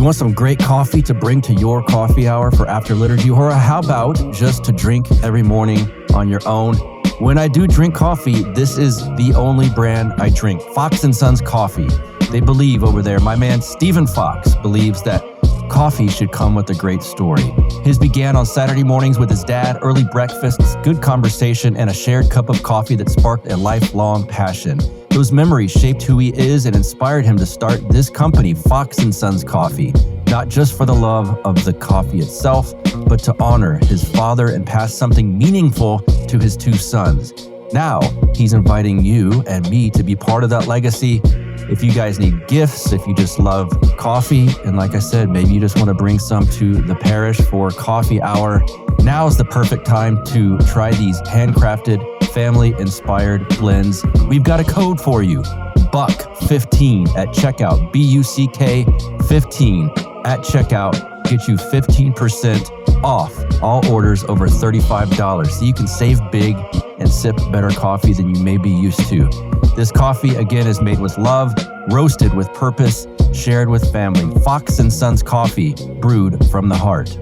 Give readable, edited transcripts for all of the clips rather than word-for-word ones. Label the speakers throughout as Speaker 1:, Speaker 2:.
Speaker 1: You want some great coffee to bring to your coffee hour for after liturgy? Or how about just to drink every morning on your own? When I do drink coffee, this is the only brand I drink, Fox & Sons Coffee. They believe over there, my man Stephen Fox believes that coffee should come with a great story. His began on Saturday mornings with his dad, early breakfasts, good conversation, and a shared cup of coffee that sparked a lifelong passion. Those memories shaped who he is and inspired him to start this company, Fox & Sons Coffee, not just for the love of the coffee itself, but to honor his father and pass something meaningful to his two sons. Now, he's inviting you and me to be part of that legacy. If you guys need gifts, if you just love coffee, and like I said, maybe you just want to bring some to the parish for coffee hour, now is the perfect time to try these handcrafted, family-inspired blends. We've got a code for you, BUCK15 at checkout, BUCK15 at checkout. Get you 15% off all orders over $35, so you can save big and sip better coffee than you may be used to. This coffee, again, is made with love, roasted with purpose, shared with family. Fox & Sons Coffee, brewed from the heart.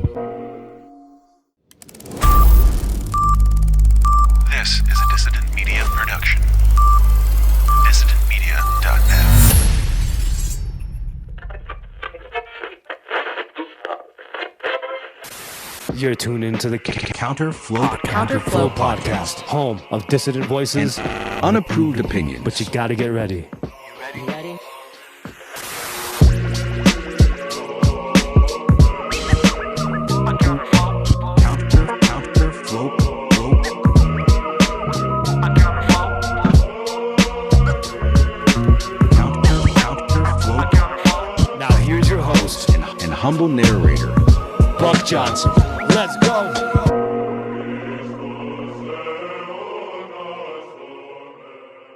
Speaker 2: This is a Dissident Media production. DissidentMedia.net.
Speaker 3: You're tuned into the Counterflow Podcast, home of dissident voices,
Speaker 4: unapproved opinions.
Speaker 3: But you gotta get ready.
Speaker 5: You ready?
Speaker 3: Now here's your host
Speaker 4: and humble narrator,
Speaker 3: Buck Johnson. Let's go.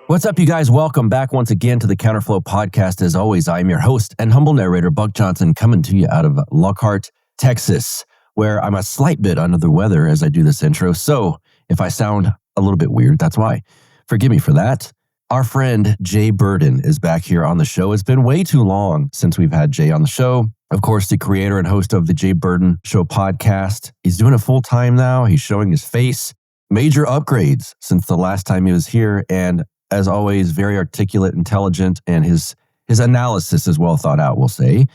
Speaker 1: What's up, you guys? Welcome back once again to the Counterflow Podcast. As always, I am your host and humble narrator, Buck Johnson, coming to you out of Lockhart, Texas, where I'm a slight bit under the weather as I do this intro. So if I sound a little bit weird, that's why. Forgive me for that. Our friend Jay Burden is back here on the show. It's been way too long since we've had Jay on the show. Of course, the creator and host of the Jay Burden Show podcast. He's doing it full time now. He's showing his face. Major upgrades since the last time he was here. And as always, very articulate, intelligent, and his analysis is well thought out, we'll say.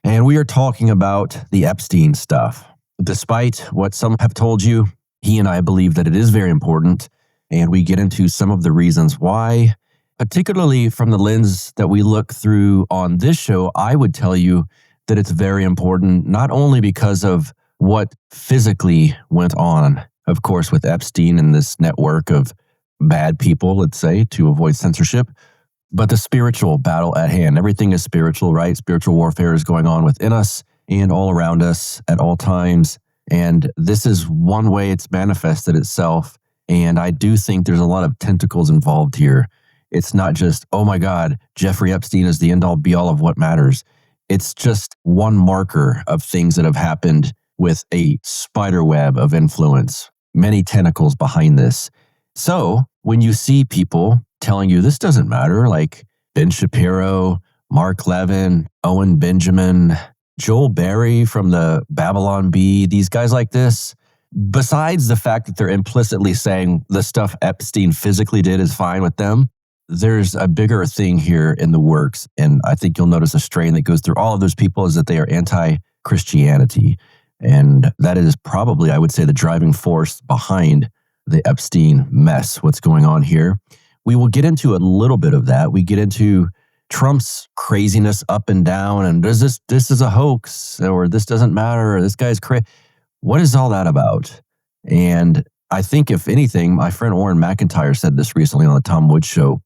Speaker 1: And we are talking about the Epstein stuff. Despite what some have told you, he and I believe that it is very important. And we get into some of the reasons why, particularly from the lens that we look through on this show. I would tell you that it's very important, not only because of what physically went on, of course, with Epstein and this network of bad people, let's say, to avoid censorship, but the spiritual battle at hand. Everything is spiritual, right? Spiritual warfare is going on within us and all around us at all times. And this is one way it's manifested itself. And I do think there's a lot of tentacles involved here. It's not just, oh my God, Jeffrey Epstein is the end-all be-all of what matters. It's just one marker of things that have happened with a spider web of influence, many tentacles behind this. So when you see people telling you this doesn't matter, like Ben Shapiro, Mark Levin, Owen Benjamin, Joel Berry from the Babylon Bee, these guys like this, besides the fact that they're implicitly saying the stuff Epstein physically did is fine with them, there's a bigger thing here in the works. And I think you'll notice a strain that goes through all of those people is that they are anti-Christianity. And that is probably, I would say, the driving force behind the Epstein mess, what's going on here. We will get into a little bit of that. We get into Trump's craziness up and down, and this is a hoax, or this doesn't matter, or this guy's crazy. What is all that about? And I think, if anything, my friend Orrin McIntyre said this recently on the Tom Woods show.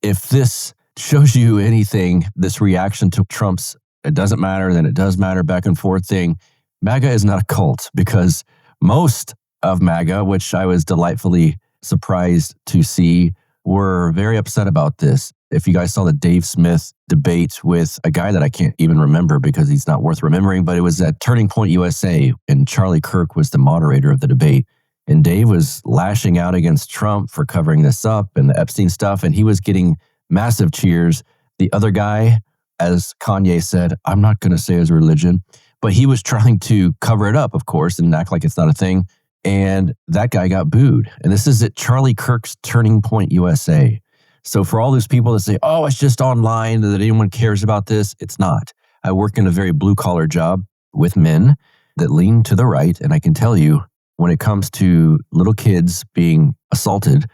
Speaker 1: If this shows you anything, this reaction to Trump's it doesn't matter, then it does matter back and forth thing, MAGA is not a cult, because most of MAGA, which I was delightfully surprised to see, were very upset about this. If you guys saw the Dave Smith debate with a guy that I can't even remember because he's not worth remembering, but it was at Turning Point USA, and Charlie Kirk was the moderator of the debate. And Dave was lashing out against Trump for covering this up and the Epstein stuff, and he was getting massive cheers. The other guy as Kanye said, I'm not going to say his religion, but he was trying to cover it up, of course, and act like it's not a thing. And that guy got booed. And this is at Charlie Kirk's Turning Point USA. So for all those people that say, oh, it's just online, that anyone cares about this, it's not. I work in a very blue-collar job with men that lean to the right. And I can tell you, when it comes to little kids being assaulted,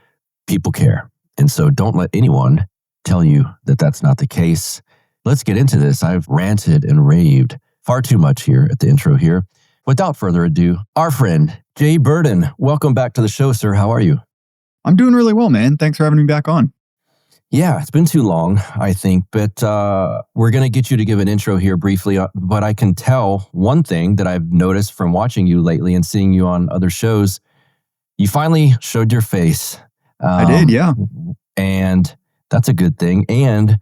Speaker 1: people care. And so don't let anyone tell you that that's not the case. Let's get into this. I've ranted and raved far too much here at the intro here. Without further ado, our friend, Jay Burden. Welcome back to the show, sir. How are you?
Speaker 5: I'm doing really well, man. Thanks for having me back on.
Speaker 1: Yeah, it's been too long, I think, but we're going to get you to give an intro here briefly. But I can tell one thing that I've noticed from watching you lately and seeing you on other shows, you finally showed your face.
Speaker 5: I did, yeah.
Speaker 1: And that's a good thing. And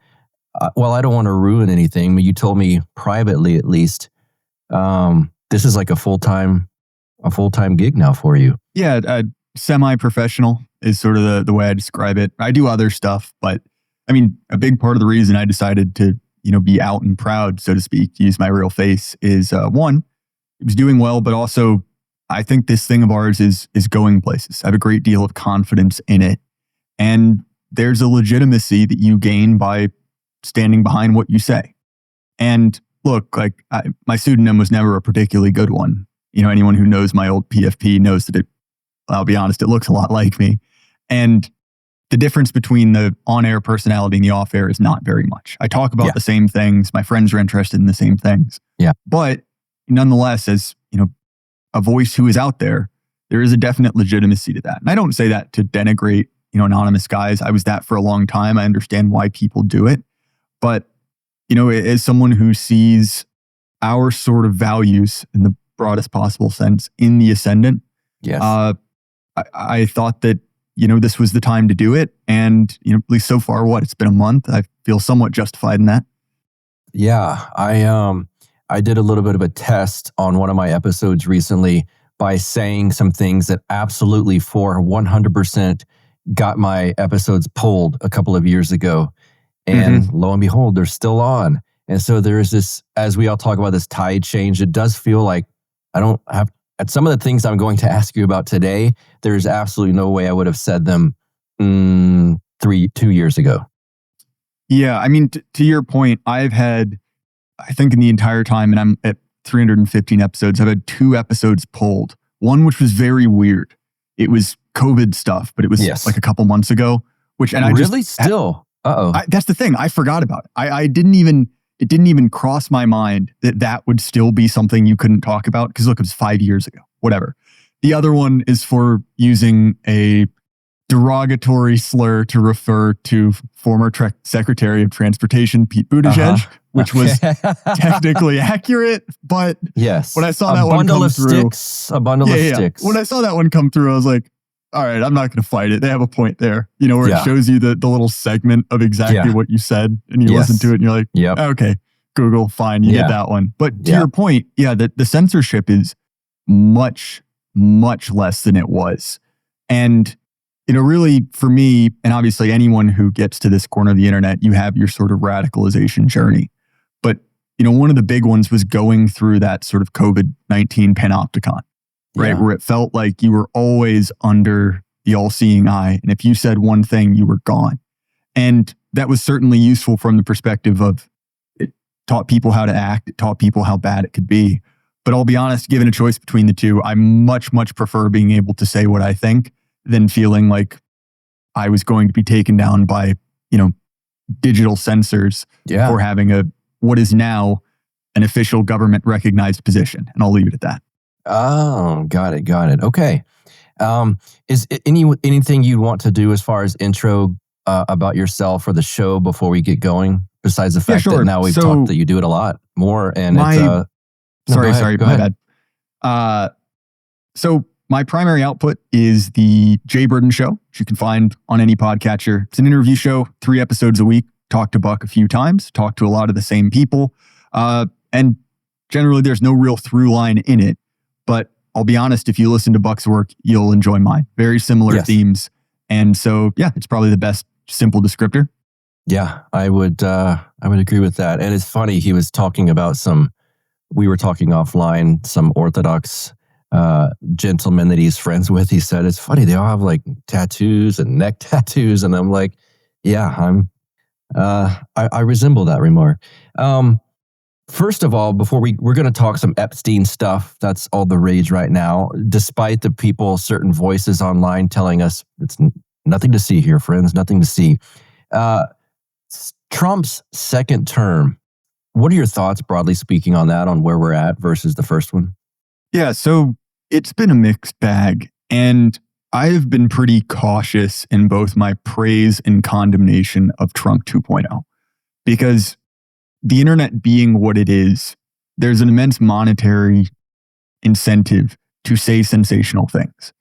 Speaker 1: well, I don't want to ruin anything, but you told me privately, at least, this is like a full-time gig now for you.
Speaker 5: Yeah, semi-professional is sort of the way I describe it. I do other stuff, but I mean, a big part of the reason I decided to, be out and proud, so to speak, to use my real face is one, it was doing well, but also I think this thing of ours is going places. I have a great deal of confidence in it. And there's a legitimacy that you gain by standing behind what you say. And look, my pseudonym was never a particularly good one. Anyone who knows my old PFP knows that I'll be honest, it looks a lot like me. And the difference between the on-air personality and the off-air is not very much. I talk about the same things. My friends are interested in the same things.
Speaker 1: Yeah.
Speaker 5: But nonetheless, as a voice who is out there, there is a definite legitimacy to that. And I don't say that to denigrate, anonymous guys. I was that for a long time. I understand why people do it. But, as someone who sees our sort of values in the broadest possible sense in the ascendant,
Speaker 1: yes.
Speaker 5: I thought that, this was the time to do it. And, at least so far, it's been a month. I feel somewhat justified in that.
Speaker 1: Yeah. I did a little bit of a test on one of my episodes recently by saying some things that absolutely for 100% got my episodes pulled a couple of years ago. And lo and behold, they're still on. And so there is this, as we all talk about this tide change, it does feel like I don't have, at some of the things I'm going to ask you about today, there's absolutely no way I would have said them 2 years ago.
Speaker 5: Yeah, I mean, to your point, I've had, I think in the entire time, and I'm at 315 episodes, I've had 2 episodes pulled. One which was very weird. It was COVID stuff, but it was like a couple months ago. That's the thing. I forgot about it. It didn't even cross my mind that would still be something you couldn't talk about. Because look, it was 5 years ago, whatever. The other one is for using a derogatory slur to refer to former Secretary of Transportation, Pete Buttigieg, which was technically accurate. But when I saw that one come through,
Speaker 1: a bundle of sticks.
Speaker 5: When I saw that one come through, I was like, all right, I'm not going to fight it. They have a point there, where it shows you the little segment of exactly what you said, and you listen to it and you're like, okay, Google, fine, you get that one. But to your point, the censorship is much, much less than it was. And, really for me, and obviously anyone who gets to this corner of the internet, you have your sort of radicalization journey. But, one of the big ones was going through that sort of COVID-19 panopticon. Right, where it felt like you were always under the all-seeing eye. And if you said one thing, you were gone. And that was certainly useful from the perspective of it taught people how to act. It taught people how bad it could be. But I'll be honest, given a choice between the two, I much, much prefer being able to say what I think than feeling like I was going to be taken down by, digital censors for having what is now an official government recognized position. And I'll leave it at that.
Speaker 1: Oh, got it. Okay. Is anything you want to do as far as intro about yourself or the show before we get going? Besides the fact that now we've talked that you do it a lot more, and my bad. So my primary output is the Jay Burden Show, which you can find on any podcatcher. It's an interview show, 3 episodes a week. Talk to Buck a few times. Talk to a lot of the same people, and generally there's no real through line in it. But I'll be honest, if you listen to Buck's work, you'll enjoy mine. Very similar themes. And so, it's probably the best simple descriptor. Yeah, I would agree with that. And it's funny, he was talking about we were talking offline, some Orthodox gentleman that he's friends with. He said, it's funny, they all have like tattoos and neck tattoos. And I'm like, yeah, I resemble that remark. First of all, before we're going to talk some Epstein stuff, that's all the rage right now, despite the certain voices online telling us it's nothing to see here, friends, nothing to see. Trump's second term, what are your thoughts, broadly speaking, on that, on where we're at versus the first one?
Speaker 5: Yeah, so it's been a mixed bag, and I have been pretty cautious in both my praise and condemnation of Trump 2.0, because the internet being what it is, there's an immense monetary incentive to say sensational things,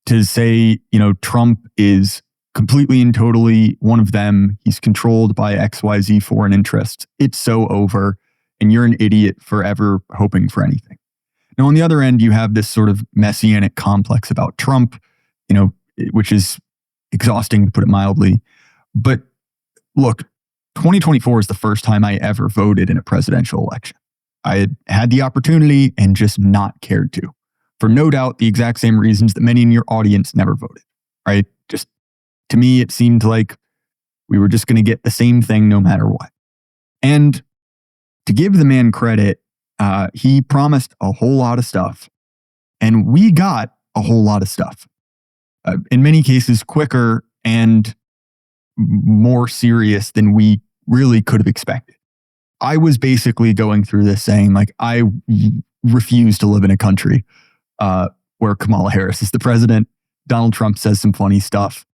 Speaker 5: to say, Trump is completely and totally one of them. He's controlled by XYZ foreign interests. It's so over, and you're an idiot forever hoping for anything. Now, on the other end, you have this sort of messianic complex about Trump, which is exhausting, to put it mildly. But look, 2024 is the first time I ever voted in a presidential election. I had the opportunity and just not cared to, for no doubt the exact same reasons that many in your audience never voted, right? Just to me, it seemed like we were just going to get the same thing no matter what. And to give the man credit, he promised a whole lot of stuff, and we got a whole lot of stuff. In many cases, quicker and more serious than we really could have expected. I was basically going through this saying, like, I refuse to live in a country where Kamala Harris is the president. Donald Trump says some funny stuff,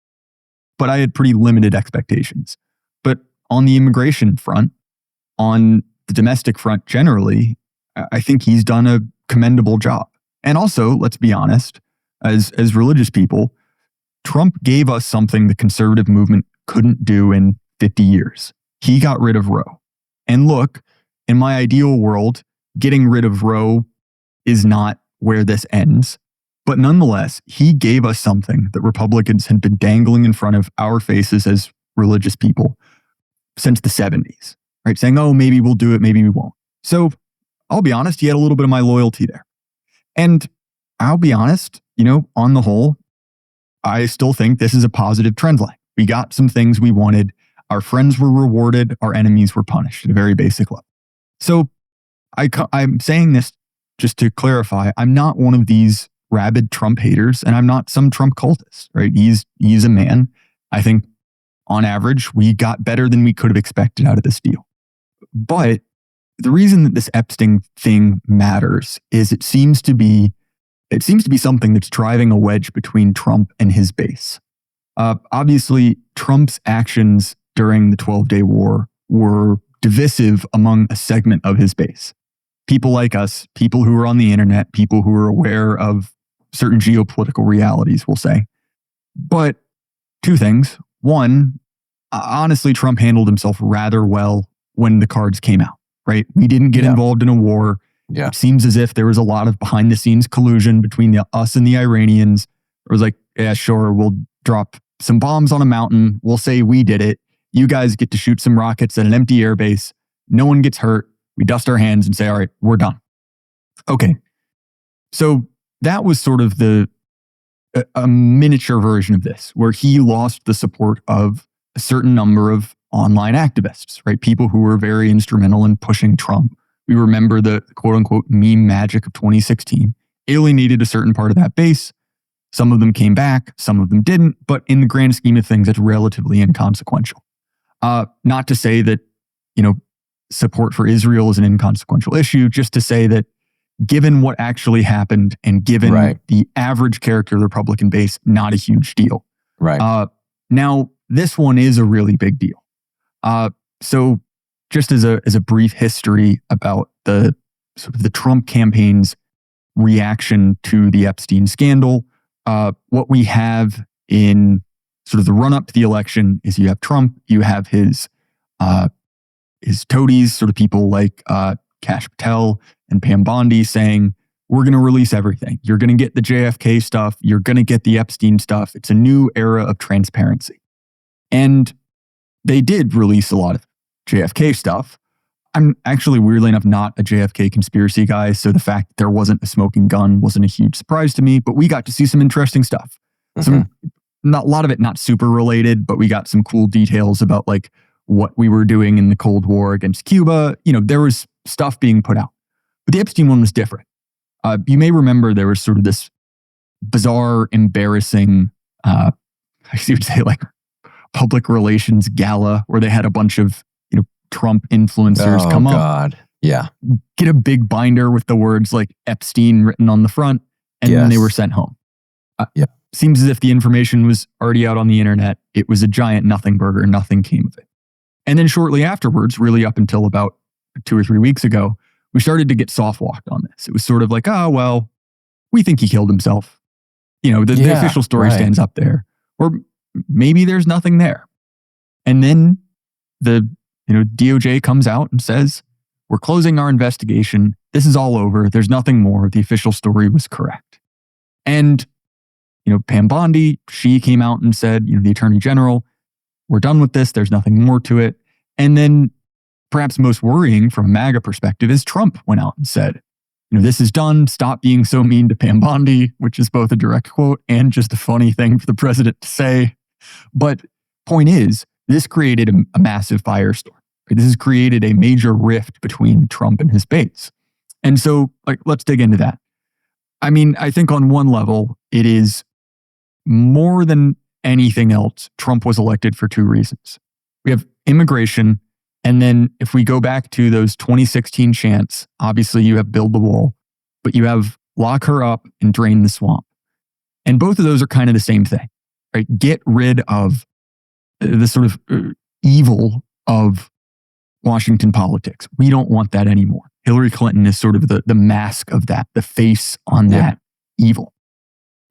Speaker 5: but I had pretty limited expectations. But on the immigration front, on the domestic front generally, I think he's done a commendable job. And also, let's be honest, as religious people, Trump gave us something the conservative movement couldn't do in 50 years. He got rid of Roe. And look, in my ideal world, getting rid of Roe is not where this ends. But nonetheless, he gave us something that Republicans had been dangling in front of our faces as religious people since the 70s, right? Saying, oh, maybe we'll do it, maybe we won't. So I'll be honest, he had a little bit of my loyalty there. And I'll be honest, on the whole, I still think this is a positive trend line. We got some things we wanted. Our friends were rewarded. Our enemies were punished at a very basic level. So I'm saying this just to clarify. I'm not one of these rabid Trump haters, and I'm not some Trump cultist, right? He's a man. I think on average, we got better than we could have expected out of this deal. But the reason that this Epstein thing matters is it seems to be something that's driving a wedge between Trump and his base. Obviously, Trump's actions during the 12-day war were divisive among a segment of his base. People like us, people who are on the internet, people who are aware of certain geopolitical realities, we'll say. But two things. One, honestly, Trump handled himself rather well when the cards came out, right? We didn't get involved in a war. Yeah. It seems as if there was a lot of behind-the-scenes collusion between us and the Iranians. It was like, yeah, sure, we'll drop some bombs on a mountain. We'll say we did it. You guys get to shoot some rockets at an empty airbase. No one gets hurt. We dust our hands and say, all right, we're done. Okay. So that was sort of a miniature version of this, where he lost the support of a certain number of online activists, right? People who were very instrumental in pushing Trump. We remember the quote unquote meme magic of 2016, alienated a certain part of that base. Some of them came back, some of them didn't, but in the grand scheme of things, it's relatively inconsequential. Not to say that, support for Israel is an inconsequential issue, just to say that given what actually happened and given the average character of the Republican base, not a huge deal. Right. Now, this one is a really big deal. So just as a brief history about the sort of the Trump campaign's reaction to the Epstein scandal, what we have in sort of the run-up to the election is you have Trump, you have his toadies, sort of people like Kash Patel and Pam Bondi saying, we're going to release everything. You're going to get the JFK stuff. You're going to get the Epstein stuff. It's a new era of transparency. And they did release a lot of JFK stuff. I'm actually, weirdly enough, not a JFK conspiracy guy, so the fact that there wasn't a smoking gun wasn't a huge surprise to me, but we got to see some interesting stuff. A lot of it not super related, but we got some cool details about like what we were doing in the Cold War against Cuba. There was stuff being put out. But the Epstein one was different. You may remember there was sort of this bizarre, embarrassing, I would say like public relations gala where they had a bunch of Trump influencers come up.
Speaker 1: Yeah.
Speaker 5: Get a big binder with the words like Epstein written on the front, and then they were sent home. Seems as if the information was already out on the internet. It was a giant nothing burger. Nothing came of it. And then shortly afterwards, really up until about 2 or 3 weeks ago, we started to get soft walked on this. It was sort of like, oh, well, we think he killed himself. The official story stands up there. Or maybe there's nothing there. And then the DOJ comes out and says, we're closing our investigation. This is all over. There's nothing more. The official story was correct. And, Pam Bondi, she came out and said, the Attorney General, we're done with this. There's nothing more to it. And then perhaps most worrying from a MAGA perspective is Trump went out and said, this is done. Stop being so mean to Pam Bondi, which is both a direct quote and just a funny thing for the president to say. But point is, this created a massive firestorm. This has created a major rift between Trump and his base. And so, let's dig into that. I mean, I think on one level, it is more than anything else, Trump was elected for 2 reasons. We have immigration, and then if we go back to those 2016 chants, obviously you have build the wall, but you have lock her up and drain the swamp. And both of those are kind of the same thing, right? Get rid of the sort of evil of Washington politics. We don't want that anymore. Hillary Clinton is sort of the mask of that, the face on that evil.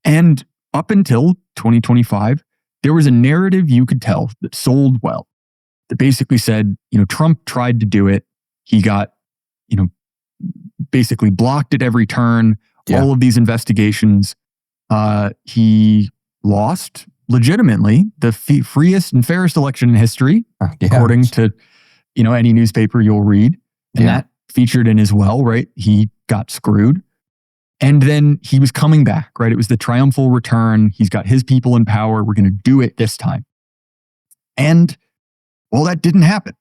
Speaker 5: And up until 2025, there was a narrative you could tell that sold well, that basically said, Trump tried to do it. He got, basically blocked at every turn. All of these investigations. He lost legitimately the freest and fairest election in history, according to, any newspaper you'll read. And that featured in as well, right? He got screwed. And then he was coming back, right? It was the triumphal return. He's got his people in power. We're going to do it this time. And, well, that didn't happen.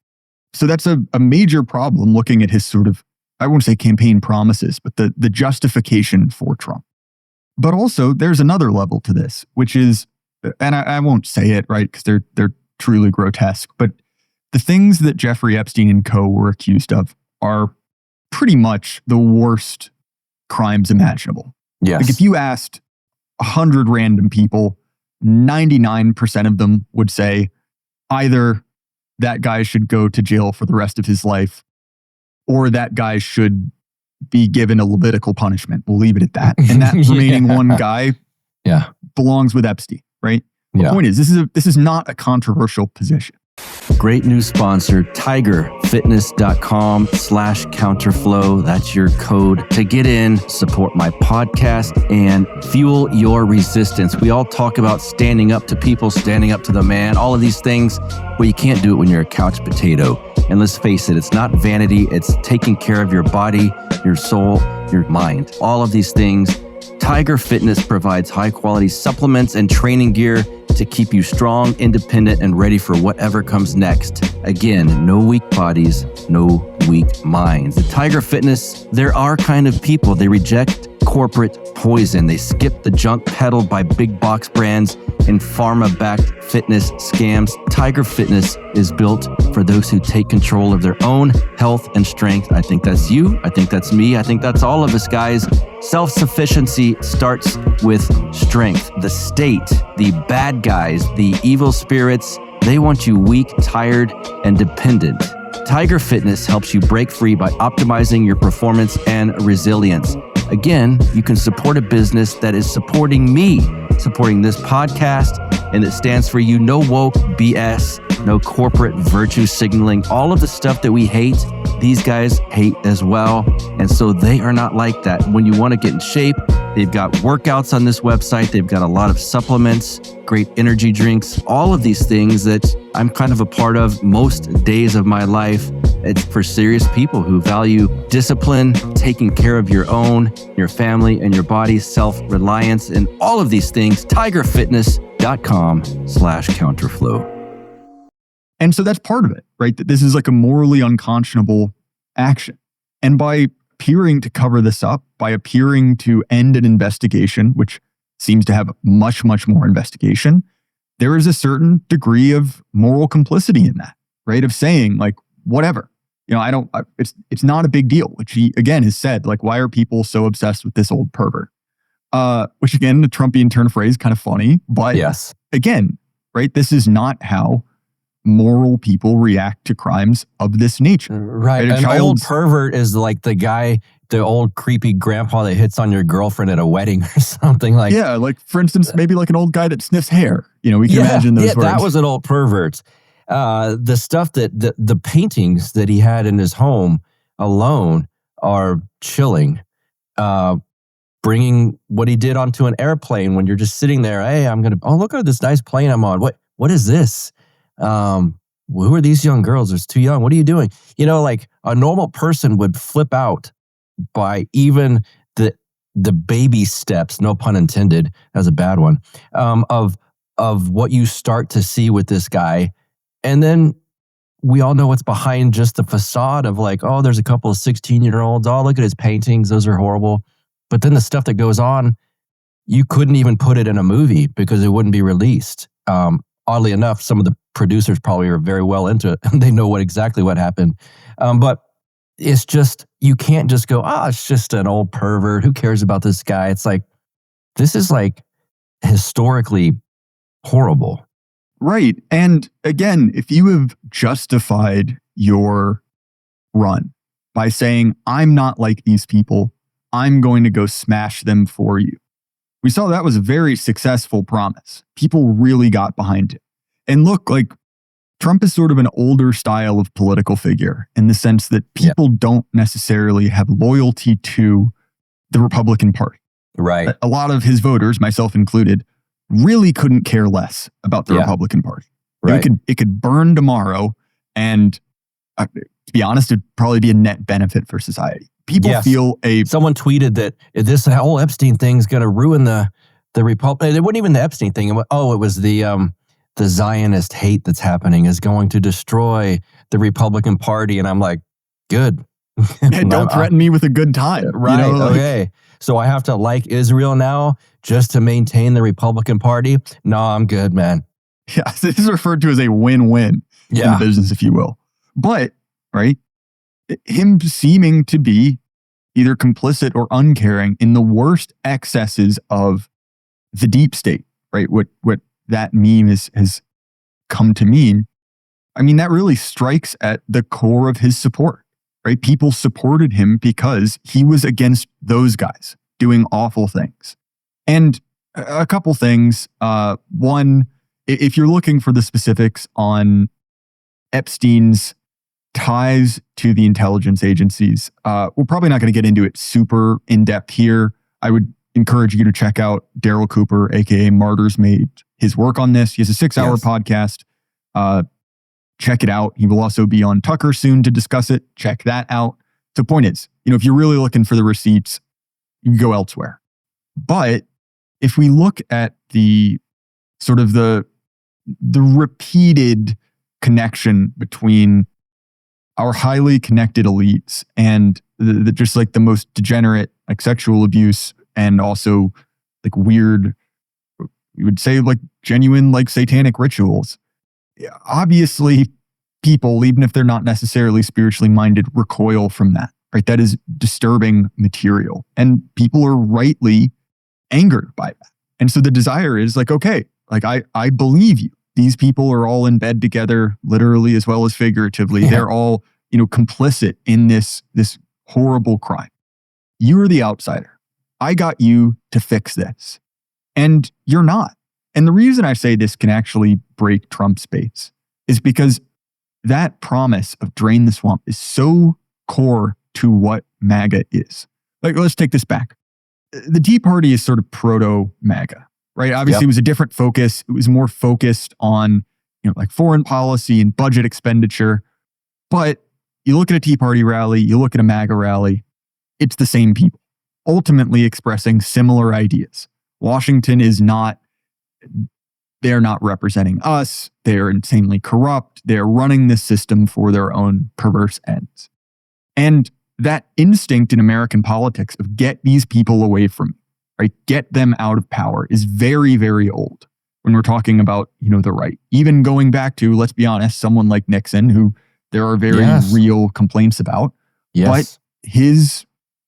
Speaker 5: So that's a major problem looking at his sort of, I won't say campaign promises, but the justification for Trump. But also, there's another level to this, which is, and I won't say it, right? Because they're truly grotesque. But the things that Jeffrey Epstein and co. were accused of are pretty much the worst crimes imaginable.
Speaker 1: Yes.
Speaker 5: If you asked 100 random people, 99% of them would say either that guy should go to jail for the rest of his life, or that guy should be given a Levitical punishment. We'll leave it at that. And that remaining one guy belongs with Epstein, right? The point is, this is not a controversial position.
Speaker 1: Great new sponsor, tigerfitness.com/counterflow. That's your code to get in, support my podcast, and fuel your resistance. We all talk about standing up to people, standing up to the man, all of these things. Well, you can't do it when you're a couch potato. And let's face it, it's not vanity. It's taking care of your body, your soul, your mind. All of these things. Tiger Fitness provides high-quality supplements and training gear to keep you strong, independent, and ready for whatever comes next. Again, no weak bodies, no weak minds. At Tiger Fitness, there are kind of people. They reject corporate poison. They skip the junk peddled by big box brands and pharma-backed fitness scams. Tiger Fitness is built for those who take control of their own health and strength. I think that's you. I think that's me. I think that's all of us, guys. Self-sufficiency starts with strength. The state, the bad guys, the evil spirits, they want you weak, tired, and dependent. Tiger Fitness helps you break free by optimizing your performance and resilience. Again, you can support a business that is supporting me, supporting this podcast, and it stands for you. No woke BS, no corporate virtue signaling, all of the stuff that we hate, these guys hate as well. And so they are not like that. When you want to get in shape, They've got workouts on this website. They've got a lot of supplements, great energy drinks, all of these things that I'm kind of a part of most days of my life. It's for serious people who value discipline, taking care of your own, your family, and your body, self-reliance, and all of these things. tigerfitness.com/counterflow.
Speaker 5: And so that's part of it, right? That this is like a morally unconscionable action. And by appearing to cover this up, by appearing to end an investigation, which seems to have much, much more investigation, there is a certain degree of moral complicity in that, right? Of saying like, whatever, it's not a big deal, which he again has said, like, why are people so obsessed with this old pervert? Which again, the Trumpian turn of phrase, kind of funny, but yes, again, right? This is not how moral people react to crimes of this nature.
Speaker 1: Right. An old pervert is like the guy, the old creepy grandpa that hits on your girlfriend at a wedding or something like.
Speaker 5: Yeah, like for instance, maybe like an old guy that sniffs hair. We can imagine those words.
Speaker 1: That was an old pervert. The stuff that the paintings that he had in his home alone are chilling. Bringing what he did onto an airplane when you're just sitting there. Hey, look at this nice plane I'm on. What is this? Who are these young girls? It's too young. What are you doing? Like a normal person would flip out by even the baby steps, no pun intended, that's a bad one, of what you start to see with this guy. And then we all know what's behind just the facade of like, oh, there's a couple of 16-year-olds. Oh, look at his paintings. Those are horrible. But then the stuff that goes on, you couldn't even put it in a movie because it wouldn't be released. Oddly enough, some of the producers probably are very well into it and they know exactly what happened. But it's just, you can't just go, it's just an old pervert. Who cares about this guy? It's like, this is like historically horrible.
Speaker 5: Right. And again, if you have justified your run by saying, I'm not like these people, I'm going to go smash them for you. We saw that was a very successful promise. People really got behind it. And look, like Trump is sort of an older style of political figure in the sense that people don't necessarily have loyalty to the Republican Party.
Speaker 1: Right.
Speaker 5: A lot of his voters, myself included, really couldn't care less about the Republican Party. Right. It could burn tomorrow, and to be honest, it'd probably be a net benefit for society. People feel
Speaker 1: Someone tweeted that this whole Epstein thing's going to ruin the Republic. It wasn't even the Epstein thing. It was the Zionist hate that's happening is going to destroy the Republican Party. And I'm like, good.
Speaker 5: Don't threaten me with a good time.
Speaker 1: Right. Okay. So I have to like Israel now just to maintain the Republican Party? No, I'm good, man.
Speaker 5: Yeah. This is referred to as a win-win in business, if you will. But, right, him seeming to be either complicit or uncaring in the worst excesses of the deep state, right? What that meme has come to mean. I mean, that really strikes at the core of his support, right? People supported him because he was against those guys doing awful things. And a couple things. One, if you're looking for the specifics on Epstein's ties to the intelligence agencies, we're probably not going to get into it super in-depth here. I would encourage you to check out Daryl Cooper, aka Martyrs Made, his work on this. He has a 6-hour podcast. Check it out. He will also be on Tucker soon to discuss it. Check that out. The point is, if you're really looking for the receipts, you can go elsewhere. But if we look at the sort of the repeated connection between our highly connected elites and the just like the most degenerate like sexual abuse and also like weird, you would say like genuine like satanic rituals. Obviously, people, even if they're not necessarily spiritually minded, recoil from that, right? That is disturbing material. And people are rightly angered by that. And so the desire is like, okay, like I believe you. These people are all in bed together, literally as well as figuratively. Yeah. They're all, complicit in this horrible crime. You are the outsider. I got you to fix this. And you're not. And the reason I say this can actually break Trump's base is because that promise of drain the swamp is so core to what MAGA is. Like, let's take this back. the Tea Party is sort of proto-MAGA, right? Obviously, It was a different focus. It was more focused on, like foreign policy and budget expenditure. But you look at a Tea Party rally, you look at a MAGA rally, it's the same people, ultimately expressing similar ideas. Washington they're not representing us. They're insanely corrupt. They're running this system for their own perverse ends. And that instinct in American politics of get these people away from me, right? Get them out of power is very, very old when we're talking about, the right. Even going back to, let's be honest, someone like Nixon, who there are very real complaints about.
Speaker 1: Yes.
Speaker 5: But his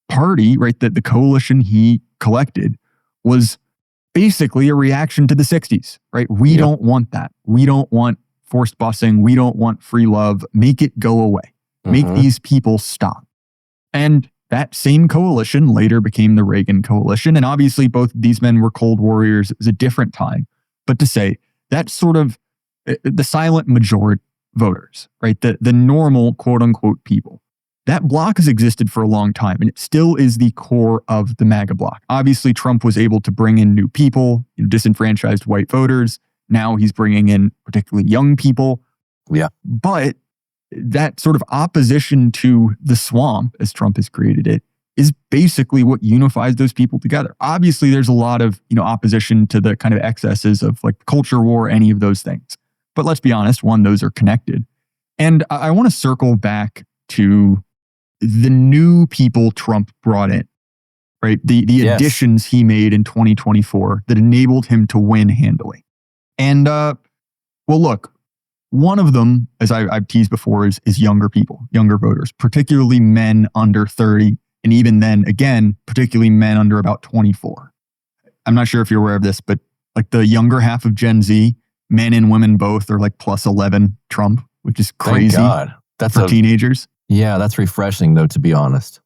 Speaker 5: party, right, the coalition he collected was basically a reaction to the 60s, right? We don't want that. We don't want forced busing. We don't want free love. Make it go away. Make these people stop. And that same coalition later became the Reagan coalition. And obviously both these men were Cold Warriors. It was a different time. But to say that's sort of the silent majority voters, right? The normal quote unquote people. That block has existed for a long time, and it still is the core of the MAGA block. Obviously, Trump was able to bring in new people, disenfranchised white voters. Now he's bringing in particularly young people.
Speaker 1: Yeah.
Speaker 5: But that sort of opposition to the swamp, as Trump has created it, is basically what unifies those people together. Obviously, there's a lot of opposition to the kind of excesses of like culture war, any of those things. But let's be honest, those are connected. And I want to circle back to the new people Trump brought in, right? The additions he made in 2024 that enabled him to win handily. And, look, one of them, as I've teased before, is younger people, younger voters, particularly men under 30. And even then, again, particularly men under about 24. I'm not sure if you're aware of this, but like the younger half of Gen Z, men and women both are like plus 11 Trump, which is crazy.
Speaker 1: Thank God. That's
Speaker 5: for teenagers.
Speaker 1: Yeah, that's refreshing though, to be honest.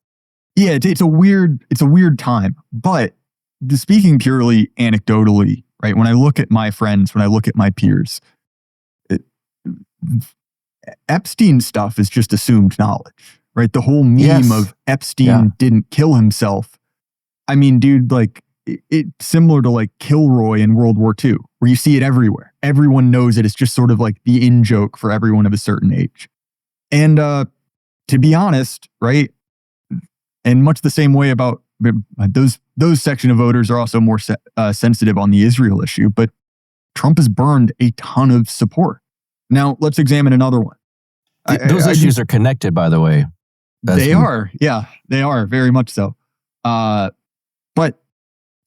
Speaker 5: Yeah, it's a weird time. But speaking purely anecdotally, right? When I look at my friends, when I look at my peers, Epstein stuff is just assumed knowledge, right? The whole meme of Epstein didn't kill himself. I mean, dude, like it's similar to like Kilroy in World War II, where you see it everywhere. Everyone knows it. It's just sort of like the in joke for everyone of a certain age. And to be honest, right, and much the same way about those section of voters are also more sensitive on the Israel issue, but Trump has burned a ton of support. Now, let's examine another one.
Speaker 1: Those issues are connected, by the way.
Speaker 5: They are. Yeah, they are very much so. But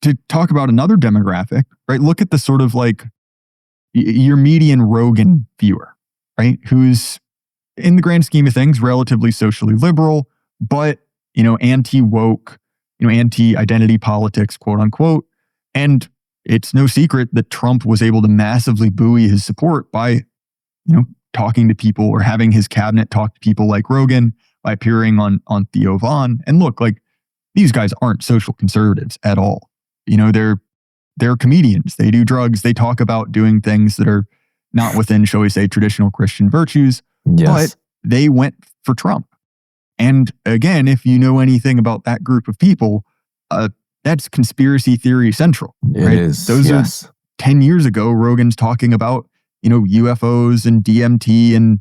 Speaker 5: to talk about another demographic, right, look at the sort of like your median Rogan viewer, right, who's in the grand scheme of things, relatively socially liberal, but, anti-woke, anti-identity politics, quote unquote. And it's no secret that Trump was able to massively buoy his support by, talking to people or having his cabinet talk to people like Rogan, by appearing on Theo Von. And look, like these guys aren't social conservatives at all. They're comedians. They do drugs. They talk about doing things that are not within, shall we say, traditional Christian virtues. But they went for Trump. And again, if you know anything about that group of people, that's conspiracy theory central. Right?
Speaker 1: It is.
Speaker 5: Those are 10 years ago, Rogan's talking about, UFOs and DMT and,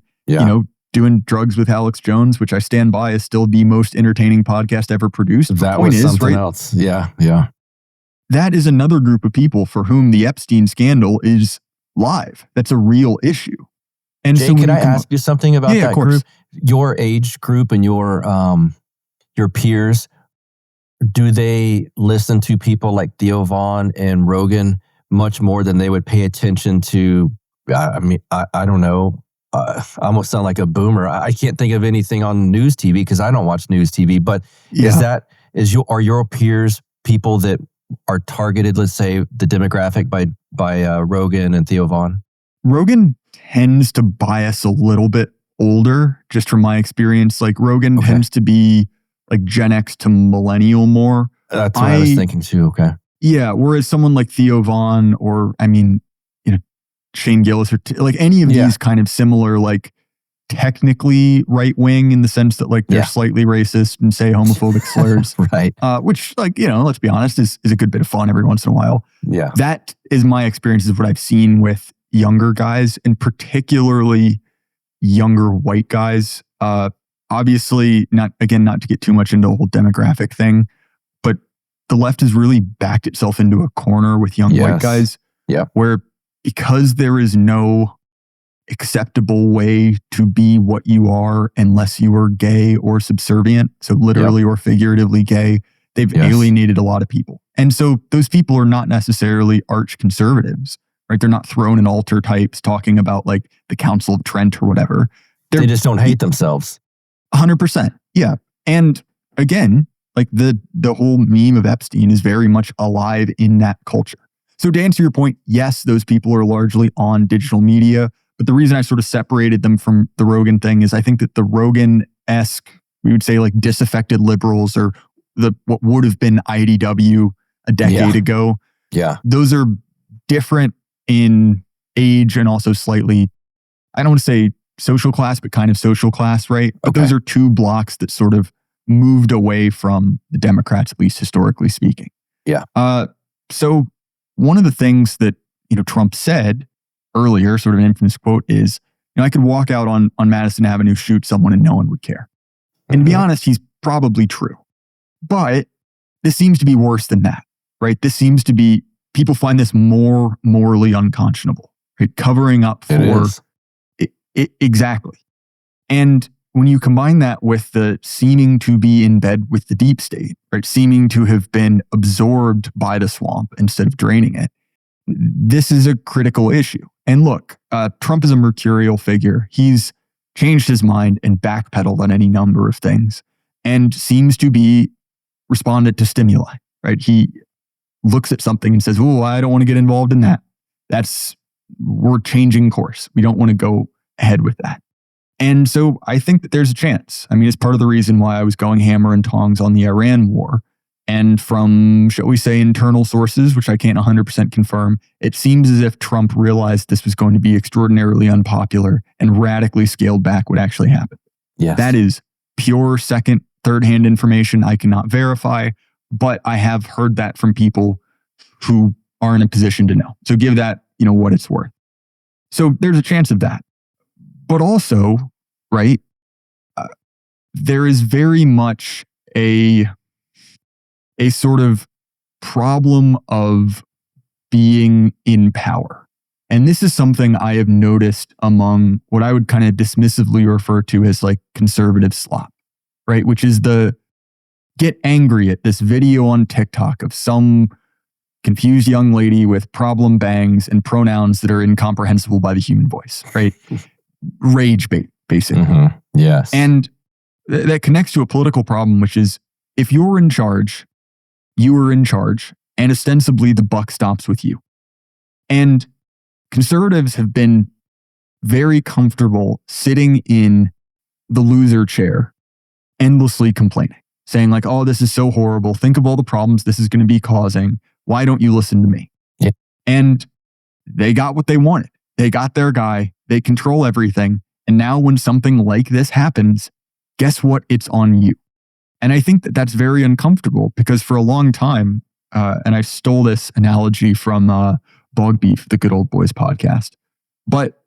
Speaker 5: doing drugs with Alex Jones, which I stand by is still the most entertaining podcast ever produced.
Speaker 1: That was something else. Yeah.
Speaker 5: That is another group of people for whom the Epstein scandal is live. That's a real issue. And
Speaker 1: Jay, can I ask you something about that group? Your age group and your peers, do they listen to people like Theo Von and Rogan much more than they would pay attention to? I don't know. I almost sound like a boomer. I can't think of anything on news TV because I don't watch news TV. But are your peers people that are targeted? Let's say the demographic by Rogan and Theo Von.
Speaker 5: Rogan tends to bias a little bit older, just from my experience. Like Rogan tends to be like Gen X to millennial more.
Speaker 1: That's what I was thinking too. Okay.
Speaker 5: Yeah. Whereas someone like Theo Von or Shane Gillis or like any of these kind of similar like technically right wing in the sense that like they're slightly racist and say homophobic slurs,
Speaker 1: right?
Speaker 5: Which, like, you know, let's be honest, is a good bit of fun every once in a while.
Speaker 1: Yeah,
Speaker 5: that is my experience of what I've seen with younger guys, and particularly younger white guys. Obviously, not to get too much into the whole demographic thing, but the left has really backed itself into a corner with young white guys.
Speaker 1: Yeah,
Speaker 5: where because there is no acceptable way to be what you are unless you are gay or subservient, so literally or figuratively gay, they've alienated a lot of people. And so those people are not necessarily arch conservatives, right? They're not thrown in altar types talking about like the Council of Trent or whatever.
Speaker 1: They just don't hate themselves.
Speaker 5: 100%. Yeah. And again, like the whole meme of Epstein is very much alive in that culture. So to answer your point, yes, those people are largely on digital media. But the reason I sort of separated them from the Rogan thing is I think that the Rogan-esque, we would say like disaffected liberals, or what would have been IDW a decade ago.
Speaker 1: Yeah.
Speaker 5: Those are different in age and also slightly, I don't want to say social class, but kind of social class, right? But those are two blocks that sort of moved away from the Democrats, at least historically speaking.
Speaker 1: Yeah.
Speaker 5: So one of the things that, you know, Trump said earlier, sort of an infamous quote, is, you know, I could walk out on Madison Avenue, shoot someone, and no one would care. And to be honest, he's probably true. But this seems to be worse than that, right? This seems to be, people find this more morally unconscionable, right? Covering up for it, exactly. And when you combine that with the seeming to be in bed with the deep state, right? Seeming to have been absorbed by the swamp instead of draining it, this is a critical issue. And look, Trump is a mercurial figure. He's changed his mind and backpedaled on any number of things and seems to be responded to stimuli, right? He looks at something and says, oh, I don't want to get involved in that. We're changing course. We don't want to go ahead with that. And so I think that there's a chance. I mean, it's part of the reason why I was going hammer and tongs on the Iran war. And from, shall we say, internal sources, which I can't 100% confirm, it seems as if Trump realized this was going to be extraordinarily unpopular and radically scaled back what actually happened.
Speaker 1: Yes.
Speaker 5: That is pure second, third-hand information I cannot verify, but I have heard that from people who are in a position to know. So give that, you know, what it's worth. So there's a chance of that. But also, right, there is very much a sort of problem of being in power. And this is something I have noticed among what I would kind of dismissively refer to as like conservative slop, right? Which is the get angry at this video on TikTok of some confused young lady with problem bangs and pronouns that are incomprehensible by the human voice, right? Rage bait, basically.
Speaker 1: Mm-hmm. Yes.
Speaker 5: And that connects to a political problem, which is if you're in charge, you are in charge, and ostensibly the buck stops with you. And conservatives have been very comfortable sitting in the loser chair, endlessly complaining, saying like, oh, this is so horrible. Think of all the problems this is going to be causing. Why don't you listen to me?
Speaker 1: Yeah.
Speaker 5: And they got what they wanted. They got their guy. They control everything. And now when something like this happens, guess what? It's on you. And I think that that's very uncomfortable because for a long time, and I stole this analogy from Bog Beef, the Good Old Boys podcast, but,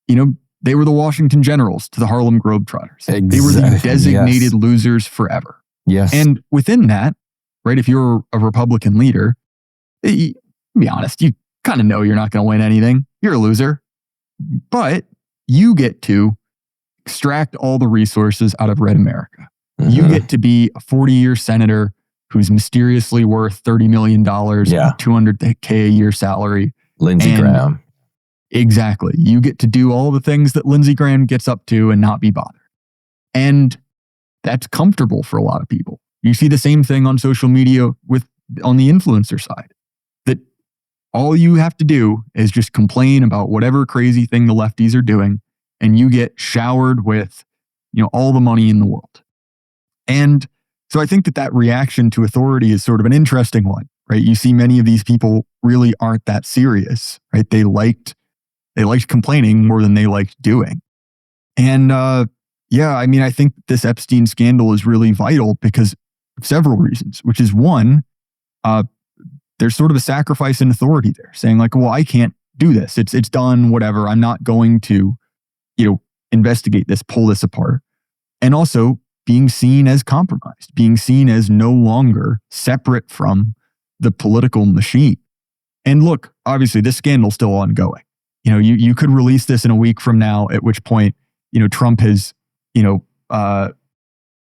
Speaker 5: you know, they were the Washington Generals to the Harlem Globetrotters.
Speaker 1: Exactly.
Speaker 5: They were the designated losers forever.
Speaker 1: Yes.
Speaker 5: And within that, right, if you're a Republican leader, be honest, you kind of know you're not going to win anything. You're a loser. But you get to extract all the resources out of Red America. Mm-hmm. You get to be a 40-year senator who's mysteriously worth $30 million, $200K a year salary.
Speaker 1: Lindsey Graham.
Speaker 5: Exactly. You get to do all the things that Lindsey Graham gets up to and not be bothered. And that's comfortable for a lot of people. You see the same thing on social media on the influencer side, that all you have to do is just complain about whatever crazy thing the lefties are doing, and you get showered with, you know, all the money in the world. And so I think that reaction to authority is sort of an interesting one, right? You see many of these people really aren't that serious, right? They liked complaining more than they liked doing. And I think this Epstein scandal is really vital because of several reasons, which is one, there's sort of a sacrifice in authority there, saying like, well, I can't do this. It's done, whatever. I'm not going to, investigate this, pull this apart. And also being seen as compromised, being seen as no longer separate from the political machine. And look, obviously this scandal's still ongoing. You could release this in a week from now, at which point, Trump has,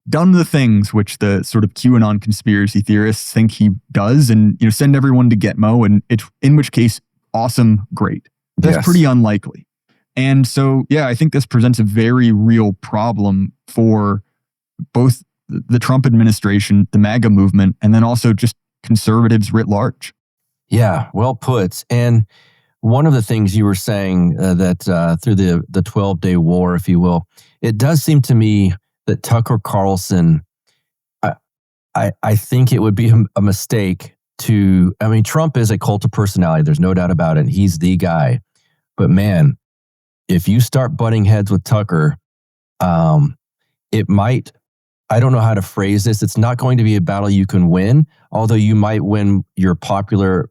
Speaker 5: done the things which the sort of QAnon conspiracy theorists think he does, and send everyone to Gitmo, and in which case, awesome, great. That's pretty unlikely. And so, I think this presents a very real problem for both the Trump administration, the MAGA movement, and then also just conservatives writ large.
Speaker 1: Yeah, well put. And one of the things you were saying that through the 12-day war, if you will, it does seem to me that Tucker Carlson, I think it would be a mistake Trump is a cult of personality. There's no doubt about it. He's the guy. But man, if you start butting heads with Tucker, it might, I don't know how to phrase this. It's not going to be a battle you can win, although you might win your popular,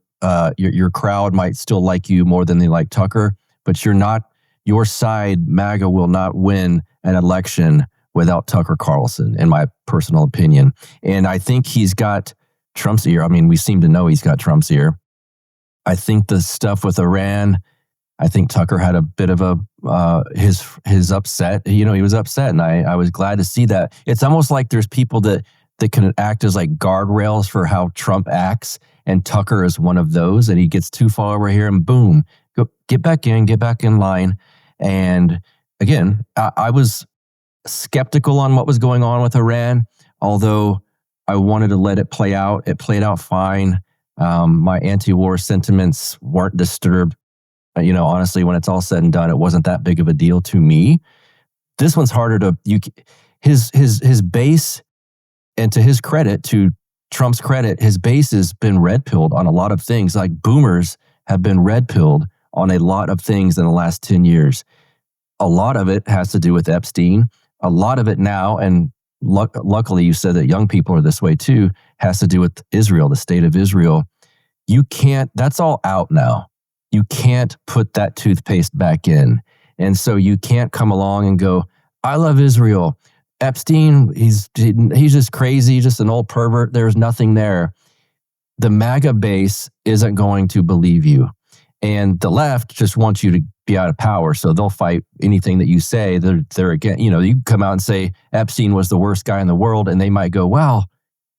Speaker 1: your crowd might still like you more than they like Tucker, but your side, MAGA, will not win an election without Tucker Carlson, in my personal opinion. And I think he's got Trump's ear. We seem to know he's got Trump's ear. I think the stuff with Iran, I think Tucker had a bit of his upset. He was upset, and I was glad to see that. It's almost like there's people that can act as like guardrails for how Trump acts, and Tucker is one of those, and he gets too far over here, and boom, get back in line. And again, I was skeptical on what was going on with Iran, although I wanted to let it play out. It played out fine. My anti-war sentiments weren't disturbed. Honestly, when it's all said and done, it wasn't that big of a deal to me. This one's harder to, his base, and to his credit, to Trump's credit, his base has been red-pilled on a lot of things. Like boomers have been red-pilled on a lot of things in the last 10 years. A lot of it has to do with Epstein. A lot of it now, and luckily you said that young people are this way too, has to do with Israel, the state of Israel. That's all out now. You can't put that toothpaste back in. And so you can't come along and go, I love Israel. Epstein, he's just crazy, just an old pervert. There's nothing there. The MAGA base isn't going to believe you. And the left just wants you to be out of power. So they'll fight anything that you say. They're again, you come out and say Epstein was the worst guy in the world, and they might go, well,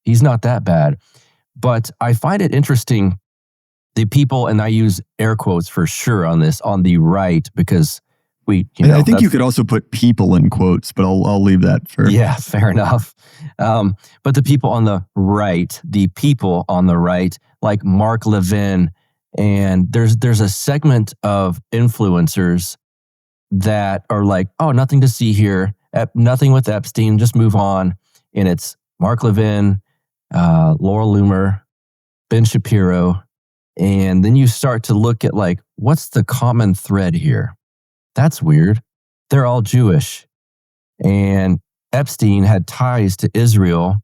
Speaker 1: he's not that bad. But I find it interesting, the people, and I use air quotes for sure on this, on the right, because I think you
Speaker 5: could also put people in quotes, but I'll leave that for.
Speaker 1: Yeah, fair enough. But the people on the right, like Mark Levin, and there's a segment of influencers that are like, oh, nothing to see here, nothing with Epstein, just move on. And it's Mark Levin, Laura Loomer, Ben Shapiro. And then you start to look at like, what's the common thread here? That's weird. They're all Jewish. And Epstein had ties to Israel